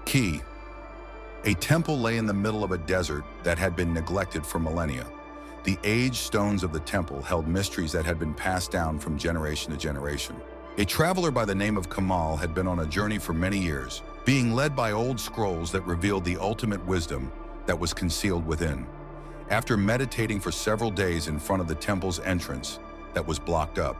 Key. A temple lay in the middle of a desert that had been neglected for millennia. The aged stones of the temple held mysteries that had been passed down from generation to generation. A traveler by the name of Kamal had been on a journey for many years, being led by old scrolls that revealed the ultimate wisdom that was concealed within. After meditating for several days in front of the temple's entrance that was blocked up,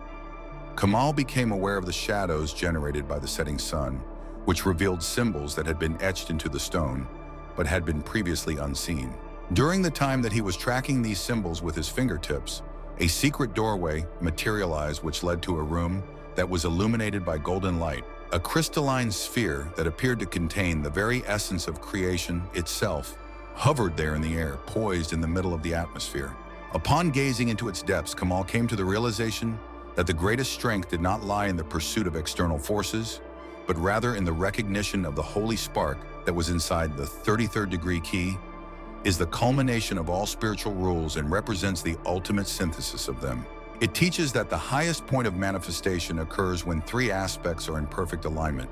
Kamal became aware of the shadows generated by the setting sun, which revealed symbols that had been etched into the stone, but had been previously unseen. During the time that he was tracking these symbols with his fingertips, a secret doorway materialized which led to a room that was illuminated by golden light, a crystalline sphere that appeared to contain the very essence of creation itself, hovered there in the air, poised in the middle of the atmosphere. Upon gazing into its depths, Kamal came to the realization that the greatest strength did not lie in the pursuit of external forces, but rather in the recognition of the holy spark that was inside. The 33rd degree key is the culmination of all spiritual rules and represents the ultimate synthesis of them. It teaches that the highest point of manifestation occurs when three aspects are in perfect alignment: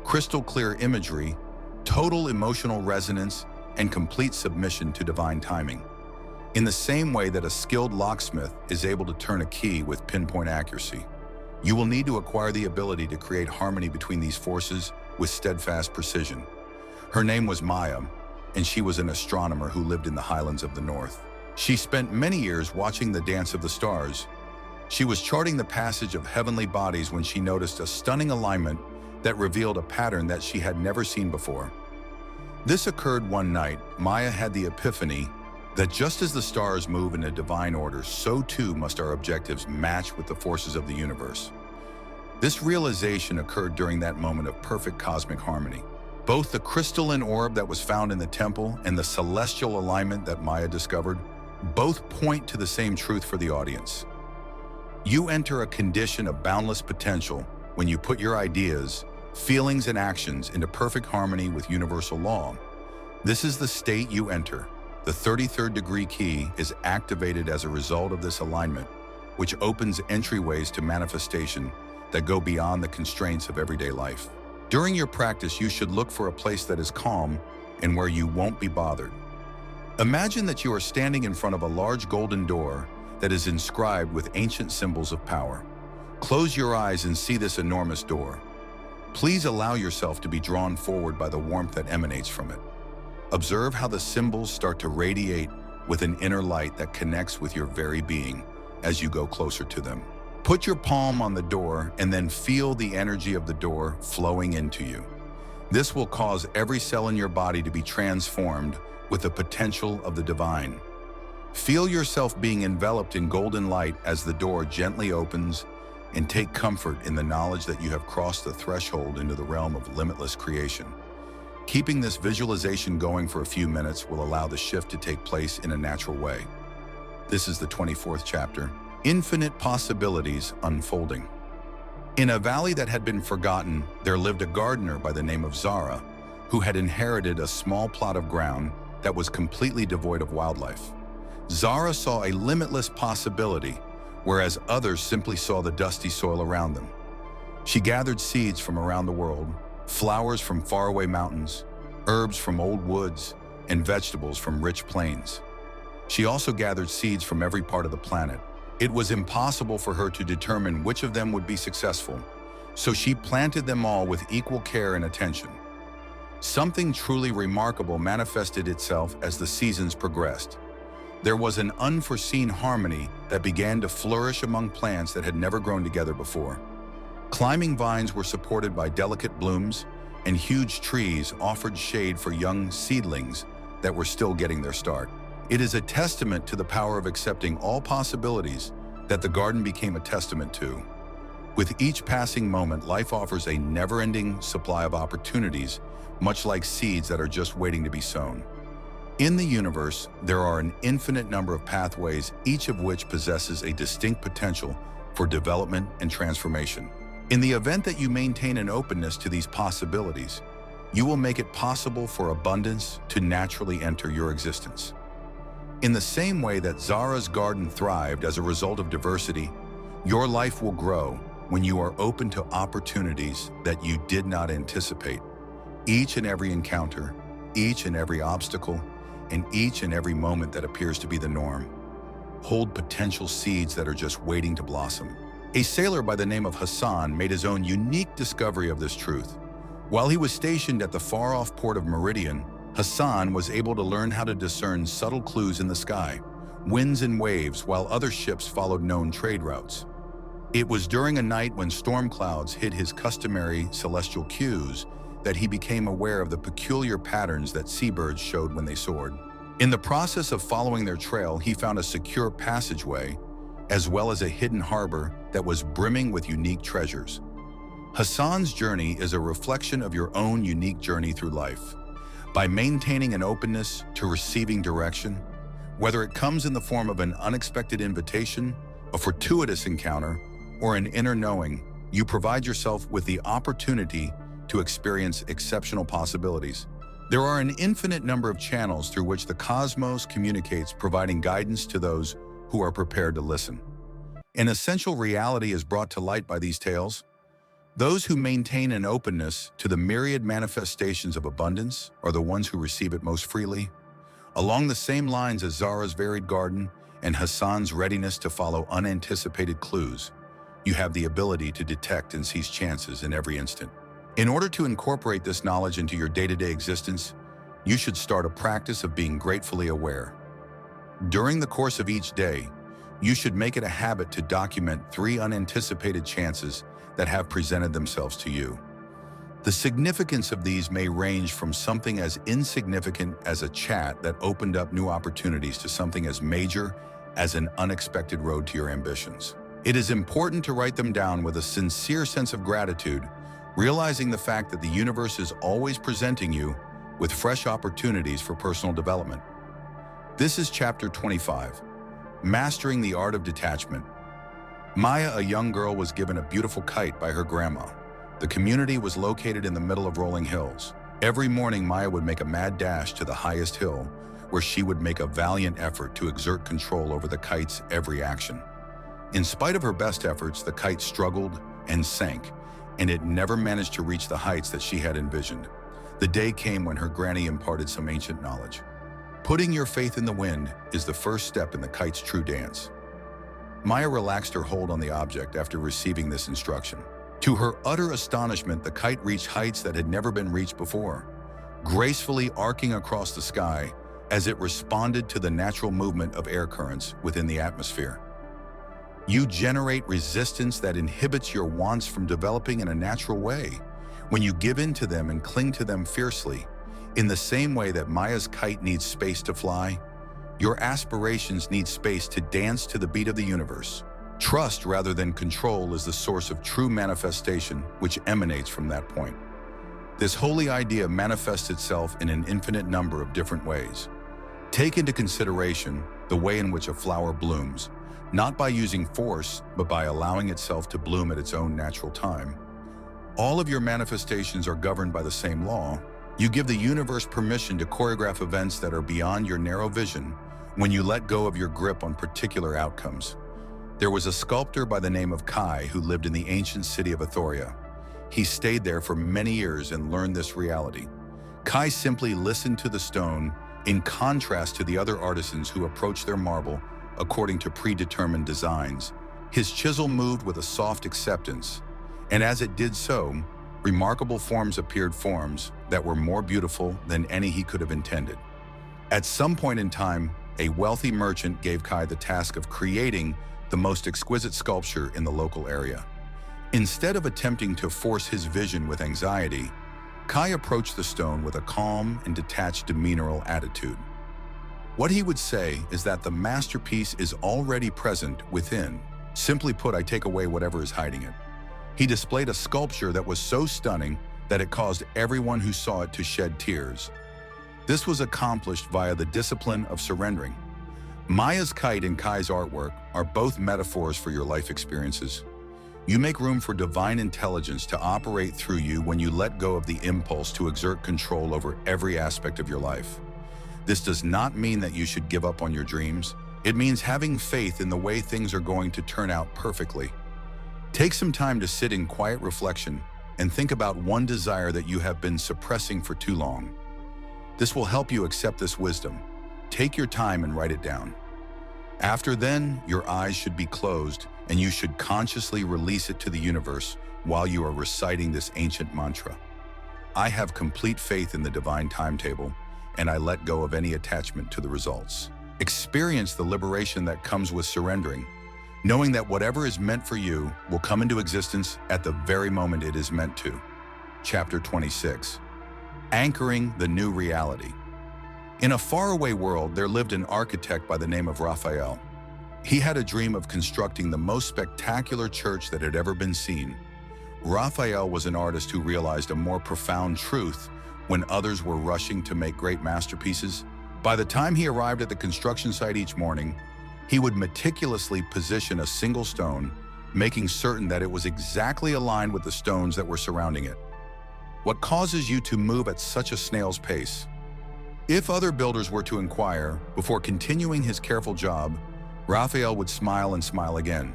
crystal clear imagery, total emotional resonance, and complete submission to divine timing. In the same way that a skilled locksmith is able to turn a key with pinpoint accuracy, you will need to acquire the ability to create harmony between these forces with steadfast precision. Her name was Maya, and she was an astronomer who lived in the highlands of the north. She spent many years watching the dance of the stars. She was charting the passage of heavenly bodies when she noticed a stunning alignment that revealed a pattern that she had never seen before. This occurred one night. Maya had the epiphany that just as the stars move in a divine order, so too must our objectives match with the forces of the universe. This realization occurred during that moment of perfect cosmic harmony. Both the crystalline orb that was found in the temple and the celestial alignment that Maya discovered both point to the same truth for the audience. You enter a condition of boundless potential when you put your ideas, feelings, and actions into perfect harmony with universal law. This is the state you enter. The 33rd degree key is activated as a result of this alignment, which opens entryways to manifestation that go beyond the constraints of everyday life. During your practice, you should look for a place that is calm and where you won't be bothered. Imagine that you are standing in front of a large golden door that is inscribed with ancient symbols of power. Close your eyes and see this enormous door. Please allow yourself to be drawn forward by the warmth that emanates from it. Observe how the symbols start to radiate with an inner light that connects with your very being as you go closer to them. Put your palm on the door and then feel the energy of the door flowing into you. This will cause every cell in your body to be transformed with the potential of the divine. Feel yourself being enveloped in golden light as the door gently opens, and take comfort in the knowledge that you have crossed the threshold into the realm of limitless creation. Keeping this visualization going for a few minutes will allow the shift to take place in a natural way. This is the 24th chapter, Infinite Possibilities Unfolding. In a valley that had been forgotten, there lived a gardener by the name of Zara, who had inherited a small plot of ground that was completely devoid of wildlife. Zara saw a limitless possibility, whereas others simply saw the dusty soil around them. She gathered seeds from around the world, flowers from faraway mountains, herbs from old woods, and vegetables from rich plains. She also gathered seeds from every part of the planet. It was impossible for her to determine which of them would be successful, so she planted them all with equal care and attention. Something truly remarkable manifested itself as the seasons progressed. There was an unforeseen harmony that began to flourish among plants that had never grown together before. Climbing vines were supported by delicate blooms, and huge trees offered shade for young seedlings that were still getting their start. It is a testament to the power of accepting all possibilities that the garden became a testament to. With each passing moment, life offers a never-ending supply of opportunities, much like seeds that are just waiting to be sown. In the universe, there are an infinite number of pathways, each of which possesses a distinct potential for development and transformation. In the event that you maintain an openness to these possibilities, you will make it possible for abundance to naturally enter your existence. In the same way that Zara's garden thrived as a result of diversity, your life will grow when you are open to opportunities that you did not anticipate. Each and every encounter, each and every obstacle, and each and every moment that appears to be the norm hold potential seeds that are just waiting to blossom. A sailor by the name of Hassan made his own unique discovery of this truth. While he was stationed at the far-off port of Meridian, Hassan was able to learn how to discern subtle clues in the sky, winds and waves, while other ships followed known trade routes. It was during a night when storm clouds hid his customary celestial cues that he became aware of the peculiar patterns that seabirds showed when they soared. In the process of following their trail, he found a secure passageway, as well as a hidden harbor that was brimming with unique treasures. Hassan's journey is a reflection of your own unique journey through life. By maintaining an openness to receiving direction, whether it comes in the form of an unexpected invitation, a fortuitous encounter, or an inner knowing, you provide yourself with the opportunity to experience exceptional possibilities. There are an infinite number of channels through which the cosmos communicates, providing guidance to those who are prepared to listen. An essential reality is brought to light by these tales. Those who maintain an openness to the myriad manifestations of abundance are the ones who receive it most freely. Along the same lines as Zara's varied garden and Hassan's readiness to follow unanticipated clues, you have the ability to detect and seize chances in every instant. In order to incorporate this knowledge into your day-to-day existence, you should start a practice of being gratefully aware. During the course of each day, you should make it a habit to document 3 unanticipated chances that have presented themselves to you. The significance of these may range from something as insignificant as a chat that opened up new opportunities to something as major as an unexpected road to your ambitions. It is important to write them down with a sincere sense of gratitude, realizing the fact that the universe is always presenting you with fresh opportunities for personal development. This is Chapter 25, Mastering the Art of Detachment. Maya, a young girl, was given a beautiful kite by her grandma. The community was located in the middle of rolling hills. Every morning, Maya would make a mad dash to the highest hill, where she would make a valiant effort to exert control over the kite's every action. In spite of her best efforts, the kite struggled and sank, and it never managed to reach the heights that she had envisioned. The day came when her granny imparted some ancient knowledge. Putting your faith in the wind is the first step in the kite's true dance. Maya relaxed her hold on the object after receiving this instruction. To her utter astonishment, the kite reached heights that had never been reached before. gracefully arcing across the sky as it responded to the natural movement of air currents within the atmosphere. You generate resistance that inhibits your wants from developing in a natural way when you give in to them and cling to them fiercely. In the same way that Maya's kite needs space to fly, your aspirations need space to dance to the beat of the universe. Trust rather than control is the source of true manifestation, which emanates from that point. This holy idea manifests itself in an infinite number of different ways. Take into consideration the way in which a flower blooms, not by using force, but by allowing itself to bloom at its own natural time. All of your manifestations are governed by the same law. You give the universe permission to choreograph events that are beyond your narrow vision when you let go of your grip on particular outcomes. There was a sculptor by the name of Kai who lived in the ancient city of Ethoria. He stayed there for many years and learned this reality. Kai simply listened to the stone, in contrast to the other artisans who approached their marble according to predetermined designs. His chisel moved with a soft acceptance, and as it did so, remarkable forms appeared, forms that were more beautiful than any he could have intended. At some point in time, a wealthy merchant gave Kai the task of creating the most exquisite sculpture in the local area. Instead of attempting to force his vision with anxiety, Kai approached the stone with a calm and detached demeanoral attitude. What he would say is that the masterpiece is already present within. Simply put, I take away whatever is hiding it. He displayed a sculpture that was so stunning that it caused everyone who saw it to shed tears. This was accomplished via the discipline of surrendering. Maya's kite and Kai's artwork are both metaphors for your life experiences. You make room for divine intelligence to operate through you when you let go of the impulse to exert control over every aspect of your life. This does not mean that you should give up on your dreams. It means having faith in the way things are going to turn out perfectly. Take some time to sit in quiet reflection and think about one desire that you have been suppressing for too long. This will help you accept this wisdom. Take your time and write it down. After then, your eyes should be closed and you should consciously release it to the universe while you are reciting this ancient mantra. I have complete faith in the divine timetable, and I let go of any attachment to the results. Experience the liberation that comes with surrendering, knowing that whatever is meant for you will come into existence at the very moment it is meant to. Chapter 26. Anchoring the new reality. In a faraway world, there lived an architect by the name of Raphael. He had a dream of constructing the most spectacular church that had ever been seen. Raphael was an artist who realized a more profound truth when others were rushing to make great masterpieces. By the time he arrived at the construction site each morning, he would meticulously position a single stone, making certain that it was exactly aligned with the stones that were surrounding it. What causes you to move at such a snail's pace? If other builders were to inquire, before continuing his careful job, Raphael would smile and smile again.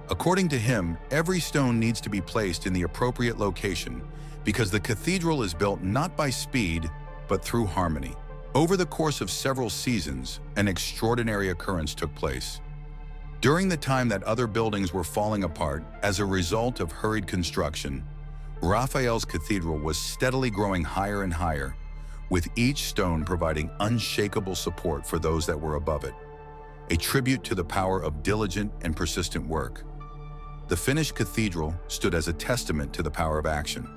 According to him, every stone needs to be placed in the appropriate location because the cathedral is built not by speed, but through harmony. Over the course of several seasons, an extraordinary occurrence took place. During the time that other buildings were falling apart as a result of hurried construction, Raphael's cathedral was steadily growing higher and higher, with each stone providing unshakable support for those that were above it, a tribute to the power of diligent and persistent work. The finished cathedral stood as a testament to the power of action.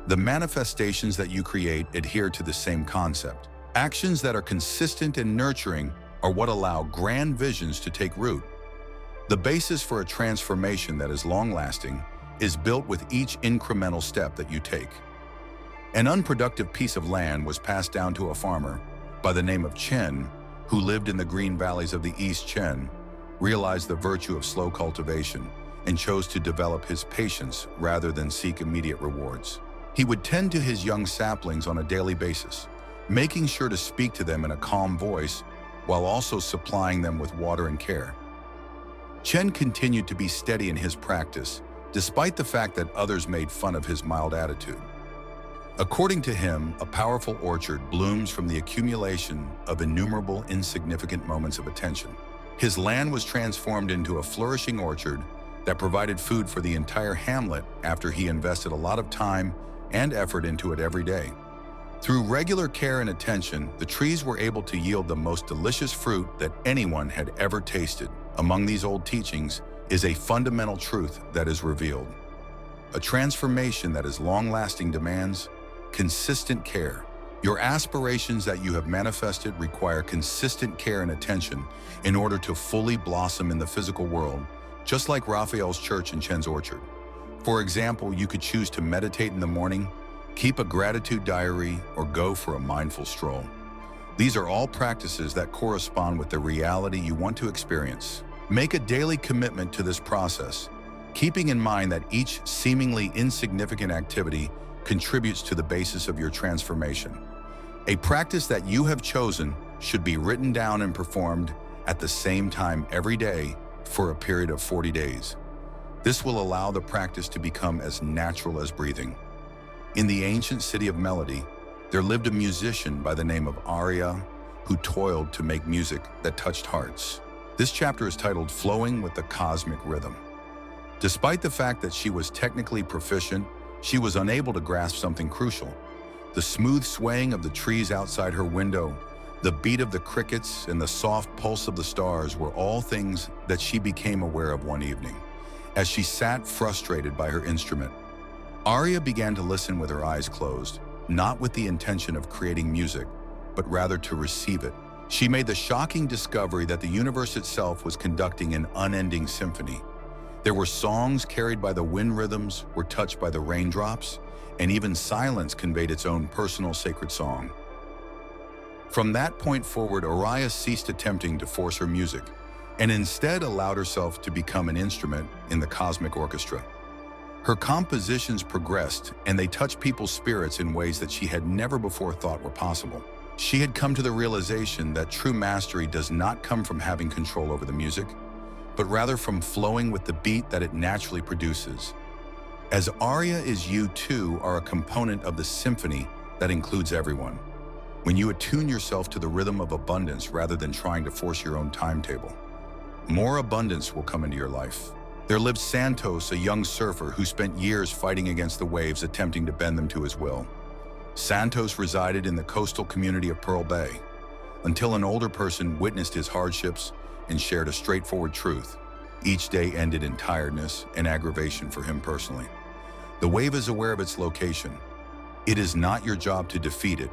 The manifestations that you create adhere to the same concept. Actions that are consistent and nurturing are what allow grand visions to take root. The basis for a transformation that is long-lasting is built with each incremental step that you take. An unproductive piece of land was passed down to a farmer by the name of Chen, who lived in the green valleys of the East. Chen realized the virtue of slow cultivation and chose to develop his patience rather than seek immediate rewards. He would tend to his young saplings on a daily basis, making sure to speak to them in a calm voice while also supplying them with water and care. Chen continued to be steady in his practice, despite the fact that others made fun of his mild attitude. According to him, a powerful orchard blooms from the accumulation of innumerable insignificant moments of attention. His land was transformed into a flourishing orchard that provided food for the entire hamlet after he invested a lot of time and effort into it every day. Through regular care and attention, the trees were able to yield the most delicious fruit that anyone had ever tasted. Among these old teachings is a fundamental truth that is revealed. A transformation that is long-lasting demands consistent care. Your aspirations that you have manifested require consistent care and attention in order to fully blossom in the physical world, just like Raphael's church in Chen's orchard. For example, you could choose to meditate in the morning, keep a gratitude diary, or go for a mindful stroll. These are all practices that correspond with the reality you want to experience. Make a daily commitment to this process, keeping in mind that each seemingly insignificant activity contributes to the basis of your transformation. A practice that you have chosen should be written down and performed at the same time every day for a period of 40 days. This will allow the practice to become as natural as breathing. In the ancient city of melody, there lived a musician by the name of Arya who toiled to make music that touched hearts. This chapter is titled Flowing with the Cosmic Rhythm. Despite the fact that she was technically proficient, she was unable to grasp something crucial. The smooth swaying of the trees outside her window, the beat of the crickets, and the soft pulse of the stars were all things that she became aware of one evening. As she sat frustrated by her instrument, Arya began to listen with her eyes closed, not with the intention of creating music, but rather to receive it. She made the shocking discovery that the universe itself was conducting an unending symphony. There were songs carried by the wind rhythms, were touched by the raindrops, and even silence conveyed its own personal sacred song. From that point forward, Arya ceased attempting to force her music, and instead allowed herself to become an instrument in the cosmic orchestra. Her compositions progressed, and they touched people's spirits in ways that she had never before thought were possible. She had come to the realization that true mastery does not come from having control over the music, but rather from flowing with the beat that it naturally produces. As Arya is, you too are a component of the symphony that includes everyone. When you attune yourself to the rhythm of abundance rather than trying to force your own timetable, more abundance will come into your life. There lived Santos, a young surfer who spent years fighting against the waves, attempting to bend them to his will. Santos resided in the coastal community of Pearl Bay until an older person witnessed his hardships and shared a straightforward truth. Each day ended in tiredness and aggravation for him personally. The wave is aware of its location. It is not your job to defeat it.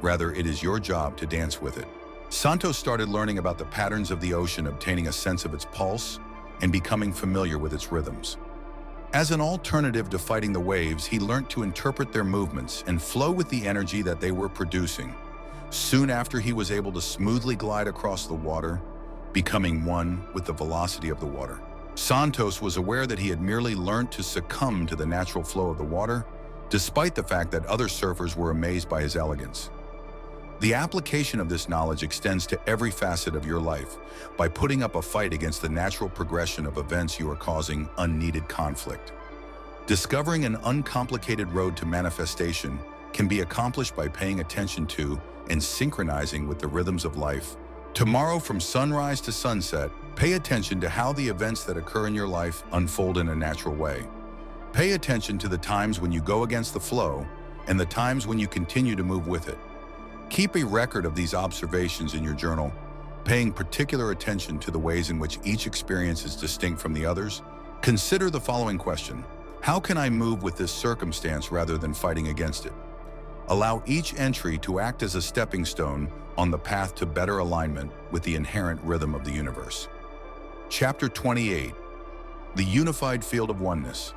Rather, it is your job to dance with it. Santos started learning about the patterns of the ocean, obtaining a sense of its pulse and becoming familiar with its rhythms. As an alternative to fighting the waves, he learned to interpret their movements and flow with the energy that they were producing. Soon after, he was able to smoothly glide across the water, becoming one with the velocity of the water. Santos was aware that he had merely learned to succumb to the natural flow of the water, despite the fact that other surfers were amazed by his elegance. The application of this knowledge extends to every facet of your life by putting up a fight against the natural progression of events you are causing unneeded conflict. Discovering an uncomplicated road to manifestation can be accomplished by paying attention to and synchronizing with the rhythms of life. Tomorrow, from sunrise to sunset, pay attention to how the events that occur in your life unfold in a natural way. Pay attention to the times when you go against the flow and the times when you continue to move with it. Keep a record of these observations in your journal, paying particular attention to the ways in which each experience is distinct from the others. Consider the following question: how can I move with this circumstance rather than fighting against it? Allow each entry to act as a stepping stone on the path to better alignment with the inherent rhythm of the universe. Chapter 28: The Unified Field of Oneness.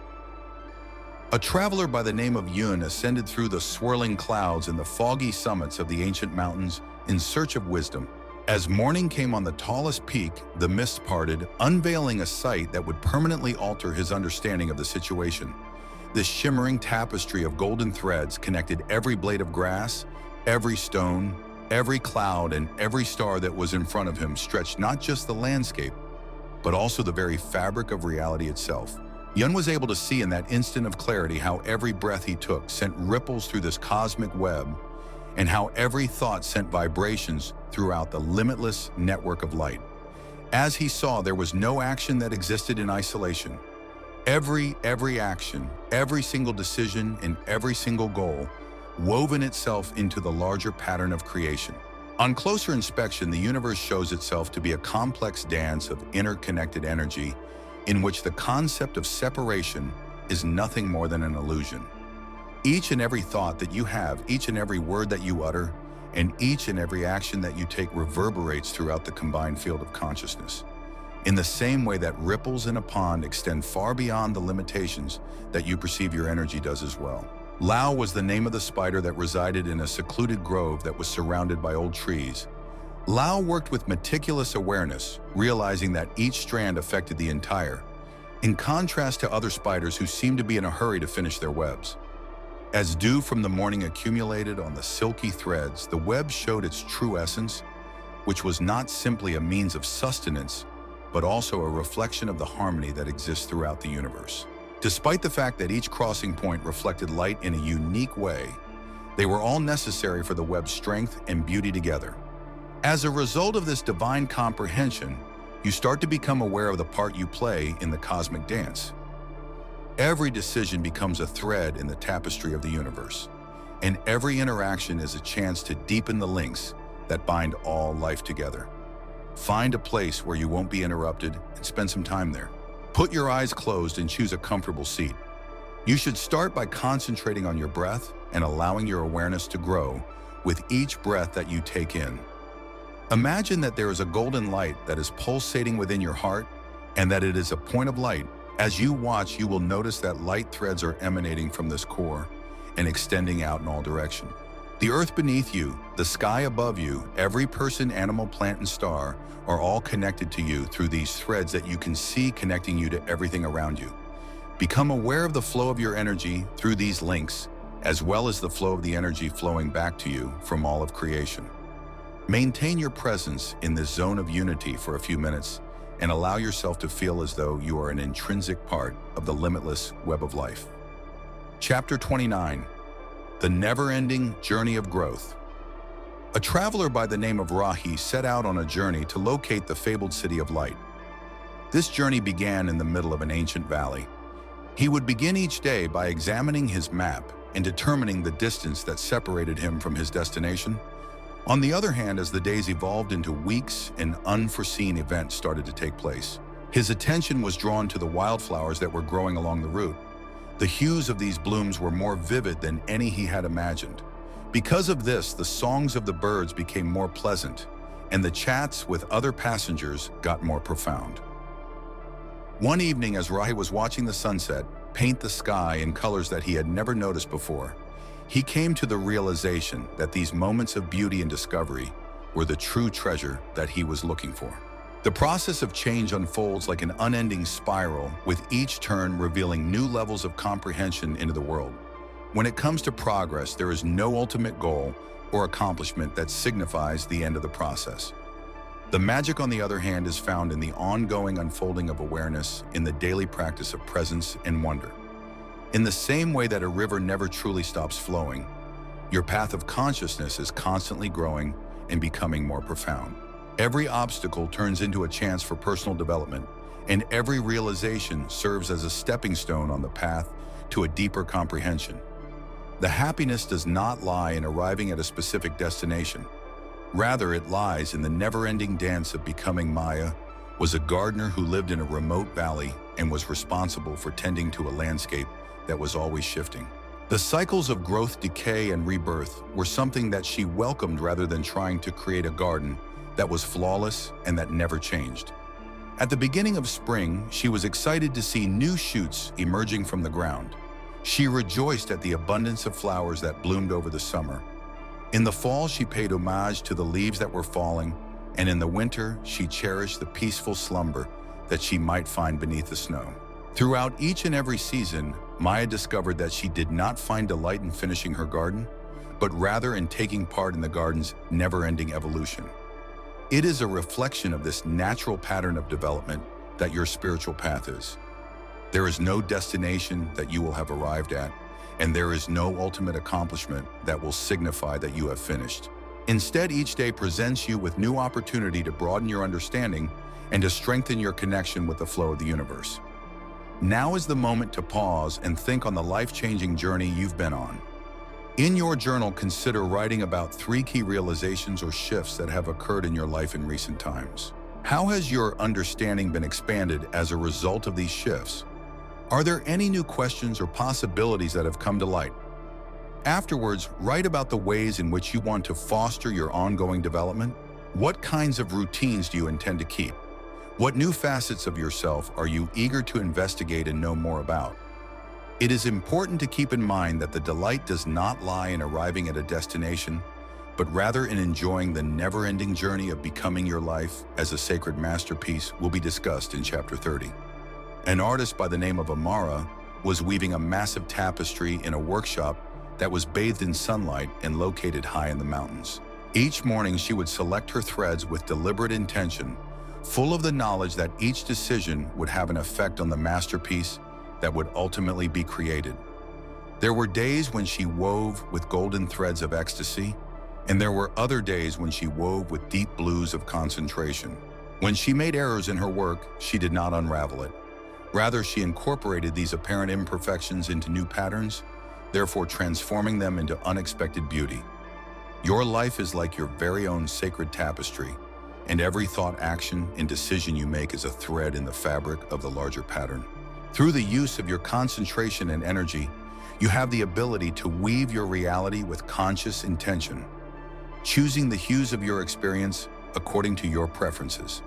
A traveler by the name of Yun ascended through the swirling clouds and the foggy summits of the ancient mountains in search of wisdom. As morning came on the tallest peak, the mist parted, unveiling a sight that would permanently alter his understanding of the situation. This shimmering tapestry of golden threads connected every blade of grass, every stone, every cloud, and every star that was in front of him, stretched not just the landscape, but also the very fabric of reality itself. Yun was able to see in that instant of clarity how every breath he took sent ripples through this cosmic web, and how every thought sent vibrations throughout the limitless network of light. As he saw, there was no action that existed in isolation. Every action, every single decision, and every single goal woven itself into the larger pattern of creation. On closer inspection, the universe shows itself to be a complex dance of interconnected energy in which the concept of separation is nothing more than an illusion. Each and every thought that you have, each and every word that you utter, and each and every action that you take reverberates throughout the combined field of consciousness. In the same way that ripples in a pond extend far beyond the limitations that you perceive your energy does as well. Lao was the name of the spider that resided in a secluded grove that was surrounded by old trees. Lao worked with meticulous awareness, realizing that each strand affected the entire, in contrast to other spiders who seemed to be in a hurry to finish their webs. As dew from the morning accumulated on the silky threads, the web showed its true essence, which was not simply a means of sustenance, but also a reflection of the harmony that exists throughout the universe. Despite the fact that each crossing point reflected light in a unique way, they were all necessary for the web's strength and beauty together. As a result of this divine comprehension, you start to become aware of the part you play in the cosmic dance. Every decision becomes a thread in the tapestry of the universe, and every interaction is a chance to deepen the links that bind all life together. Find a place where you won't be interrupted and spend some time there. Put your eyes closed and choose a comfortable seat. You should start by concentrating on your breath and allowing your awareness to grow with each breath that you take in. Imagine that there is a golden light that is pulsating within your heart and that it is a point of light. As you watch, you will notice that light threads are emanating from this core and extending out in all directions. The earth beneath you, the sky above you, every person, animal, plant, and star are all connected to you through these threads that you can see connecting you to everything around you. Become aware of the flow of your energy through these links, as well as the flow of the energy flowing back to you from all of creation. Maintain your presence in this zone of unity for a few minutes and allow yourself to feel as though you are an intrinsic part of the limitless web of life. Chapter 29. The Never-Ending Journey of Growth. A traveler by the name of Rahi set out on a journey to locate the fabled city of light. This journey began in the middle of an ancient valley. He would begin each day by examining his map and determining the distance that separated him from his destination. On the other hand, as the days evolved into weeks and unforeseen events started to take place, his attention was drawn to the wildflowers that were growing along the route. The hues of these blooms were more vivid than any he had imagined. Because of this, the songs of the birds became more pleasant, and the chats with other passengers got more profound. One evening, as Rahi was watching the sunset paint the sky in colors that he had never noticed before, he came to the realization that these moments of beauty and discovery were the true treasure that he was looking for. The process of change unfolds like an unending spiral, with each turn revealing new levels of comprehension into the world. When it comes to progress, there is no ultimate goal or accomplishment that signifies the end of the process. The magic, on the other hand, is found in the ongoing unfolding of awareness in the daily practice of presence and wonder. In the same way that a river never truly stops flowing, your path of consciousness is constantly growing and becoming more profound. Every obstacle turns into a chance for personal development, and every realization serves as a stepping stone on the path to a deeper comprehension. The happiness does not lie in arriving at a specific destination. Rather, it lies in the never-ending dance of becoming. Maya was a gardener who lived in a remote valley and was responsible for tending to a landscape that was always shifting. The cycles of growth, decay, and rebirth were something that she welcomed rather than trying to create a garden that was flawless and that never changed. At the beginning of spring, she was excited to see new shoots emerging from the ground. She rejoiced at the abundance of flowers that bloomed over the summer. In the fall, she paid homage to the leaves that were falling, and in the winter, she cherished the peaceful slumber that she might find beneath the snow. Throughout each and every season, Maya discovered that she did not find delight in finishing her garden, but rather in taking part in the garden's never-ending evolution. It is a reflection of this natural pattern of development that your spiritual path is. There is no destination that you will have arrived at, and there is no ultimate accomplishment that will signify that you have finished. Instead, each day presents you with new opportunity to broaden your understanding and to strengthen your connection with the flow of the universe. Now is the moment to pause and think on the life-changing journey you've been on. In your journal, consider writing about 3 key realizations or shifts that have occurred in your life in recent times. How has your understanding been expanded as a result of these shifts? Are there any new questions or possibilities that have come to light? Afterwards, write about the ways in which you want to foster your ongoing development. What kinds of routines do you intend to keep? What new facets of yourself are you eager to investigate and know more about? It is important to keep in mind that the delight does not lie in arriving at a destination, but rather in enjoying the never-ending journey of becoming your life as a sacred masterpiece will be discussed in Chapter 30. An artist by the name of Amara was weaving a massive tapestry in a workshop that was bathed in sunlight and located high in the mountains. Each morning she would select her threads with deliberate intention, full of the knowledge that each decision would have an effect on the masterpiece that would ultimately be created. There were days when she wove with golden threads of ecstasy, and there were other days when she wove with deep blues of concentration. When she made errors in her work, she did not unravel it. Rather, she incorporated these apparent imperfections into new patterns, therefore transforming them into unexpected beauty. Your life is like your very own sacred tapestry, and every thought, action, and decision you make is a thread in the fabric of the larger pattern. Through the use of your concentration and energy, you have the ability to weave your reality with conscious intention, choosing the hues of your experience according to your preferences.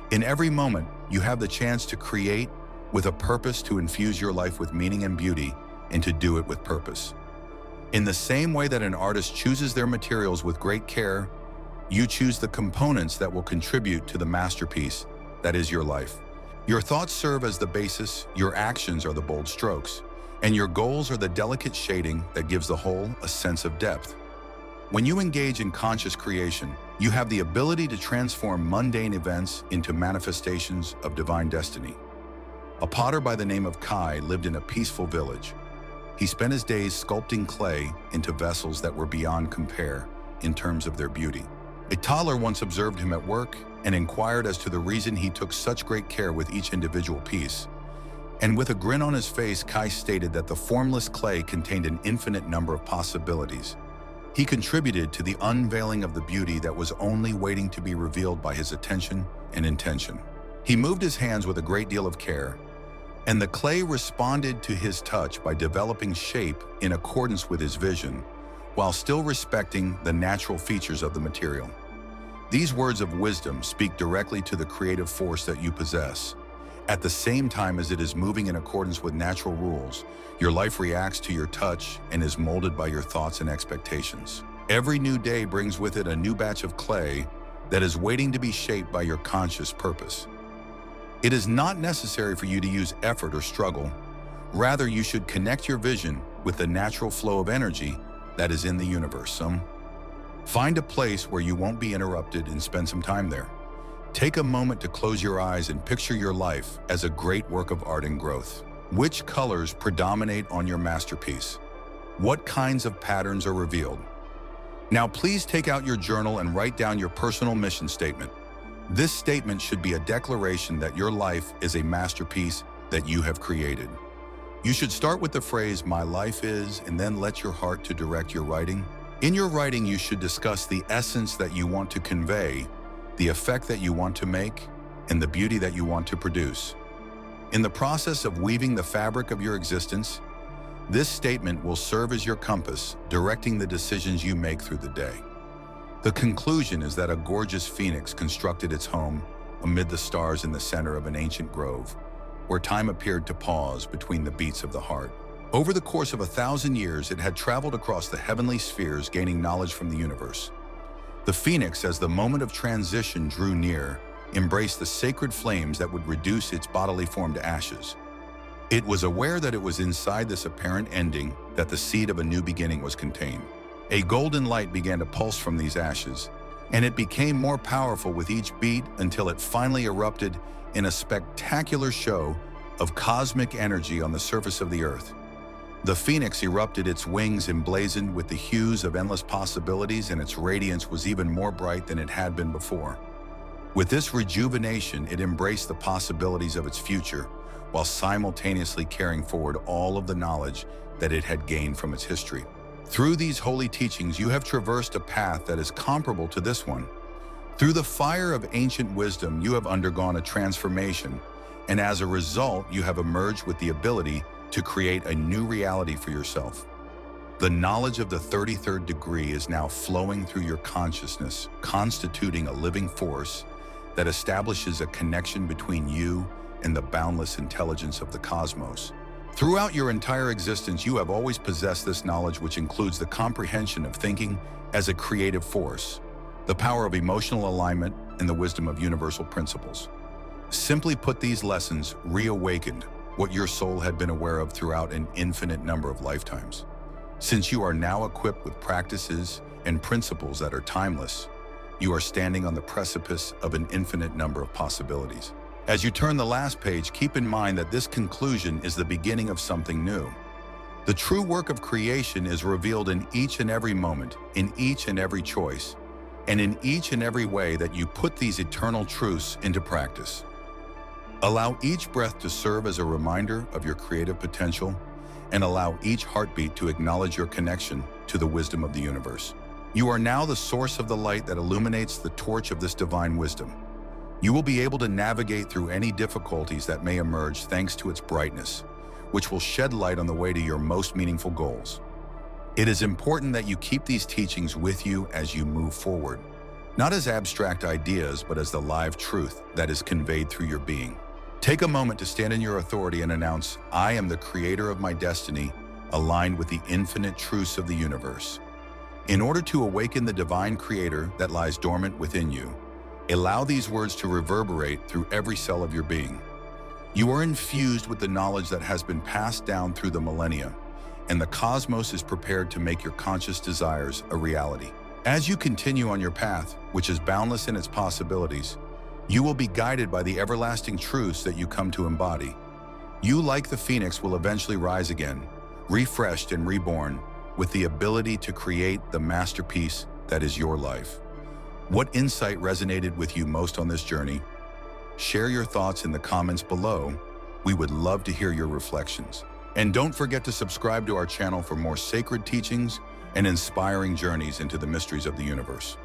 In every moment, you have the chance to create with a purpose, to infuse your life with meaning and beauty, and to do it with purpose. In the same way that an artist chooses their materials with great care, you choose the components that will contribute to the masterpiece that is your life. Your thoughts serve as the basis, your actions are the bold strokes, and your goals are the delicate shading that gives the whole a sense of depth. When you engage in conscious creation, you have the ability to transform mundane events into manifestations of divine destiny. A potter by the name of Kai lived in a peaceful village. He spent his days sculpting clay into vessels that were beyond compare in terms of their beauty. A toddler once observed him at work and inquired as to the reason he took such great care with each individual piece. And with a grin on his face, Kai stated that the formless clay contained an infinite number of possibilities. He contributed to the unveiling of the beauty that was only waiting to be revealed by his attention and intention. He moved his hands with a great deal of care, and the clay responded to his touch by developing shape in accordance with his vision, while still respecting the natural features of the material. These words of wisdom speak directly to the creative force that you possess. At the same time as it is moving in accordance with natural rules, your life reacts to your touch and is molded by your thoughts and expectations. Every new day brings with it a new batch of clay that is waiting to be shaped by your conscious purpose. It is not necessary for you to use effort or struggle. Rather, you should connect your vision with the natural flow of energy that is in the universe. Find a place where you won't be interrupted and spend some time there. Take a moment to close your eyes and picture your life as a great work of art and growth. Which colors predominate on your masterpiece? What kinds of patterns are revealed? Now please take out your journal and write down your personal mission statement. This statement should be a declaration that your life is a masterpiece that you have created. You should start with the phrase, "My life is," and then let your heart to direct your writing. In your writing, you should discuss the essence that you want to convey, the effect that you want to make, and the beauty that you want to produce. In the process of weaving the fabric of your existence, this statement will serve as your compass, directing the decisions you make through the day. The conclusion is that a gorgeous phoenix constructed its home amid the stars in the center of an ancient grove, where time appeared to pause between the beats of the heart. Over the course of 1,000 years, it had traveled across the heavenly spheres, gaining knowledge from the universe. The phoenix, as the moment of transition drew near, embraced the sacred flames that would reduce its bodily form to ashes. It was aware that it was inside this apparent ending that the seed of a new beginning was contained. A golden light began to pulse from these ashes, and it became more powerful with each beat until it finally erupted in a spectacular show of cosmic energy on the surface of the earth. The phoenix erupted, its wings emblazoned with the hues of endless possibilities, and its radiance was even more bright than it had been before. With this rejuvenation, it embraced the possibilities of its future, while simultaneously carrying forward all of the knowledge that it had gained from its history. Through these holy teachings, you have traversed a path that is comparable to this one. Through the fire of ancient wisdom, you have undergone a transformation, and as a result, you have emerged with the ability to create a new reality for yourself. The knowledge of the 33rd degree is now flowing through your consciousness, constituting a living force that establishes a connection between you and the boundless intelligence of the cosmos. Throughout your entire existence, you have always possessed this knowledge, which includes the comprehension of thinking as a creative force, the power of emotional alignment, and the wisdom of universal principles. Simply put, these lessons reawakened what your soul had been aware of throughout an infinite number of lifetimes. Since you are now equipped with practices and principles that are timeless, you are standing on the precipice of an infinite number of possibilities. As you turn the last page, keep in mind that this conclusion is the beginning of something new. The true work of creation is revealed in each and every moment, in each and every choice, and in each and every way that you put these eternal truths into practice. Allow each breath to serve as a reminder of your creative potential, and allow each heartbeat to acknowledge your connection to the wisdom of the universe. You are now the source of the light that illuminates the torch of this divine wisdom. You will be able to navigate through any difficulties that may emerge thanks to its brightness, which will shed light on the way to your most meaningful goals. It is important that you keep these teachings with you as you move forward, not as abstract ideas, but as the live truth that is conveyed through your being. Take a moment to stand in your authority and announce, "I am the creator of my destiny, aligned with the infinite truths of the universe." In order to awaken the divine creator that lies dormant within you, allow these words to reverberate through every cell of your being. You are infused with the knowledge that has been passed down through the millennia, and the cosmos is prepared to make your conscious desires a reality. As you continue on your path, which is boundless in its possibilities, you will be guided by the everlasting truths that you come to embody. You, like the phoenix, will eventually rise again, refreshed and reborn, with the ability to create the masterpiece that is your life. What insight resonated with you most on this journey? Share your thoughts in the comments below. We would love to hear your reflections. And don't forget to subscribe to our channel for more sacred teachings and inspiring journeys into the mysteries of the universe.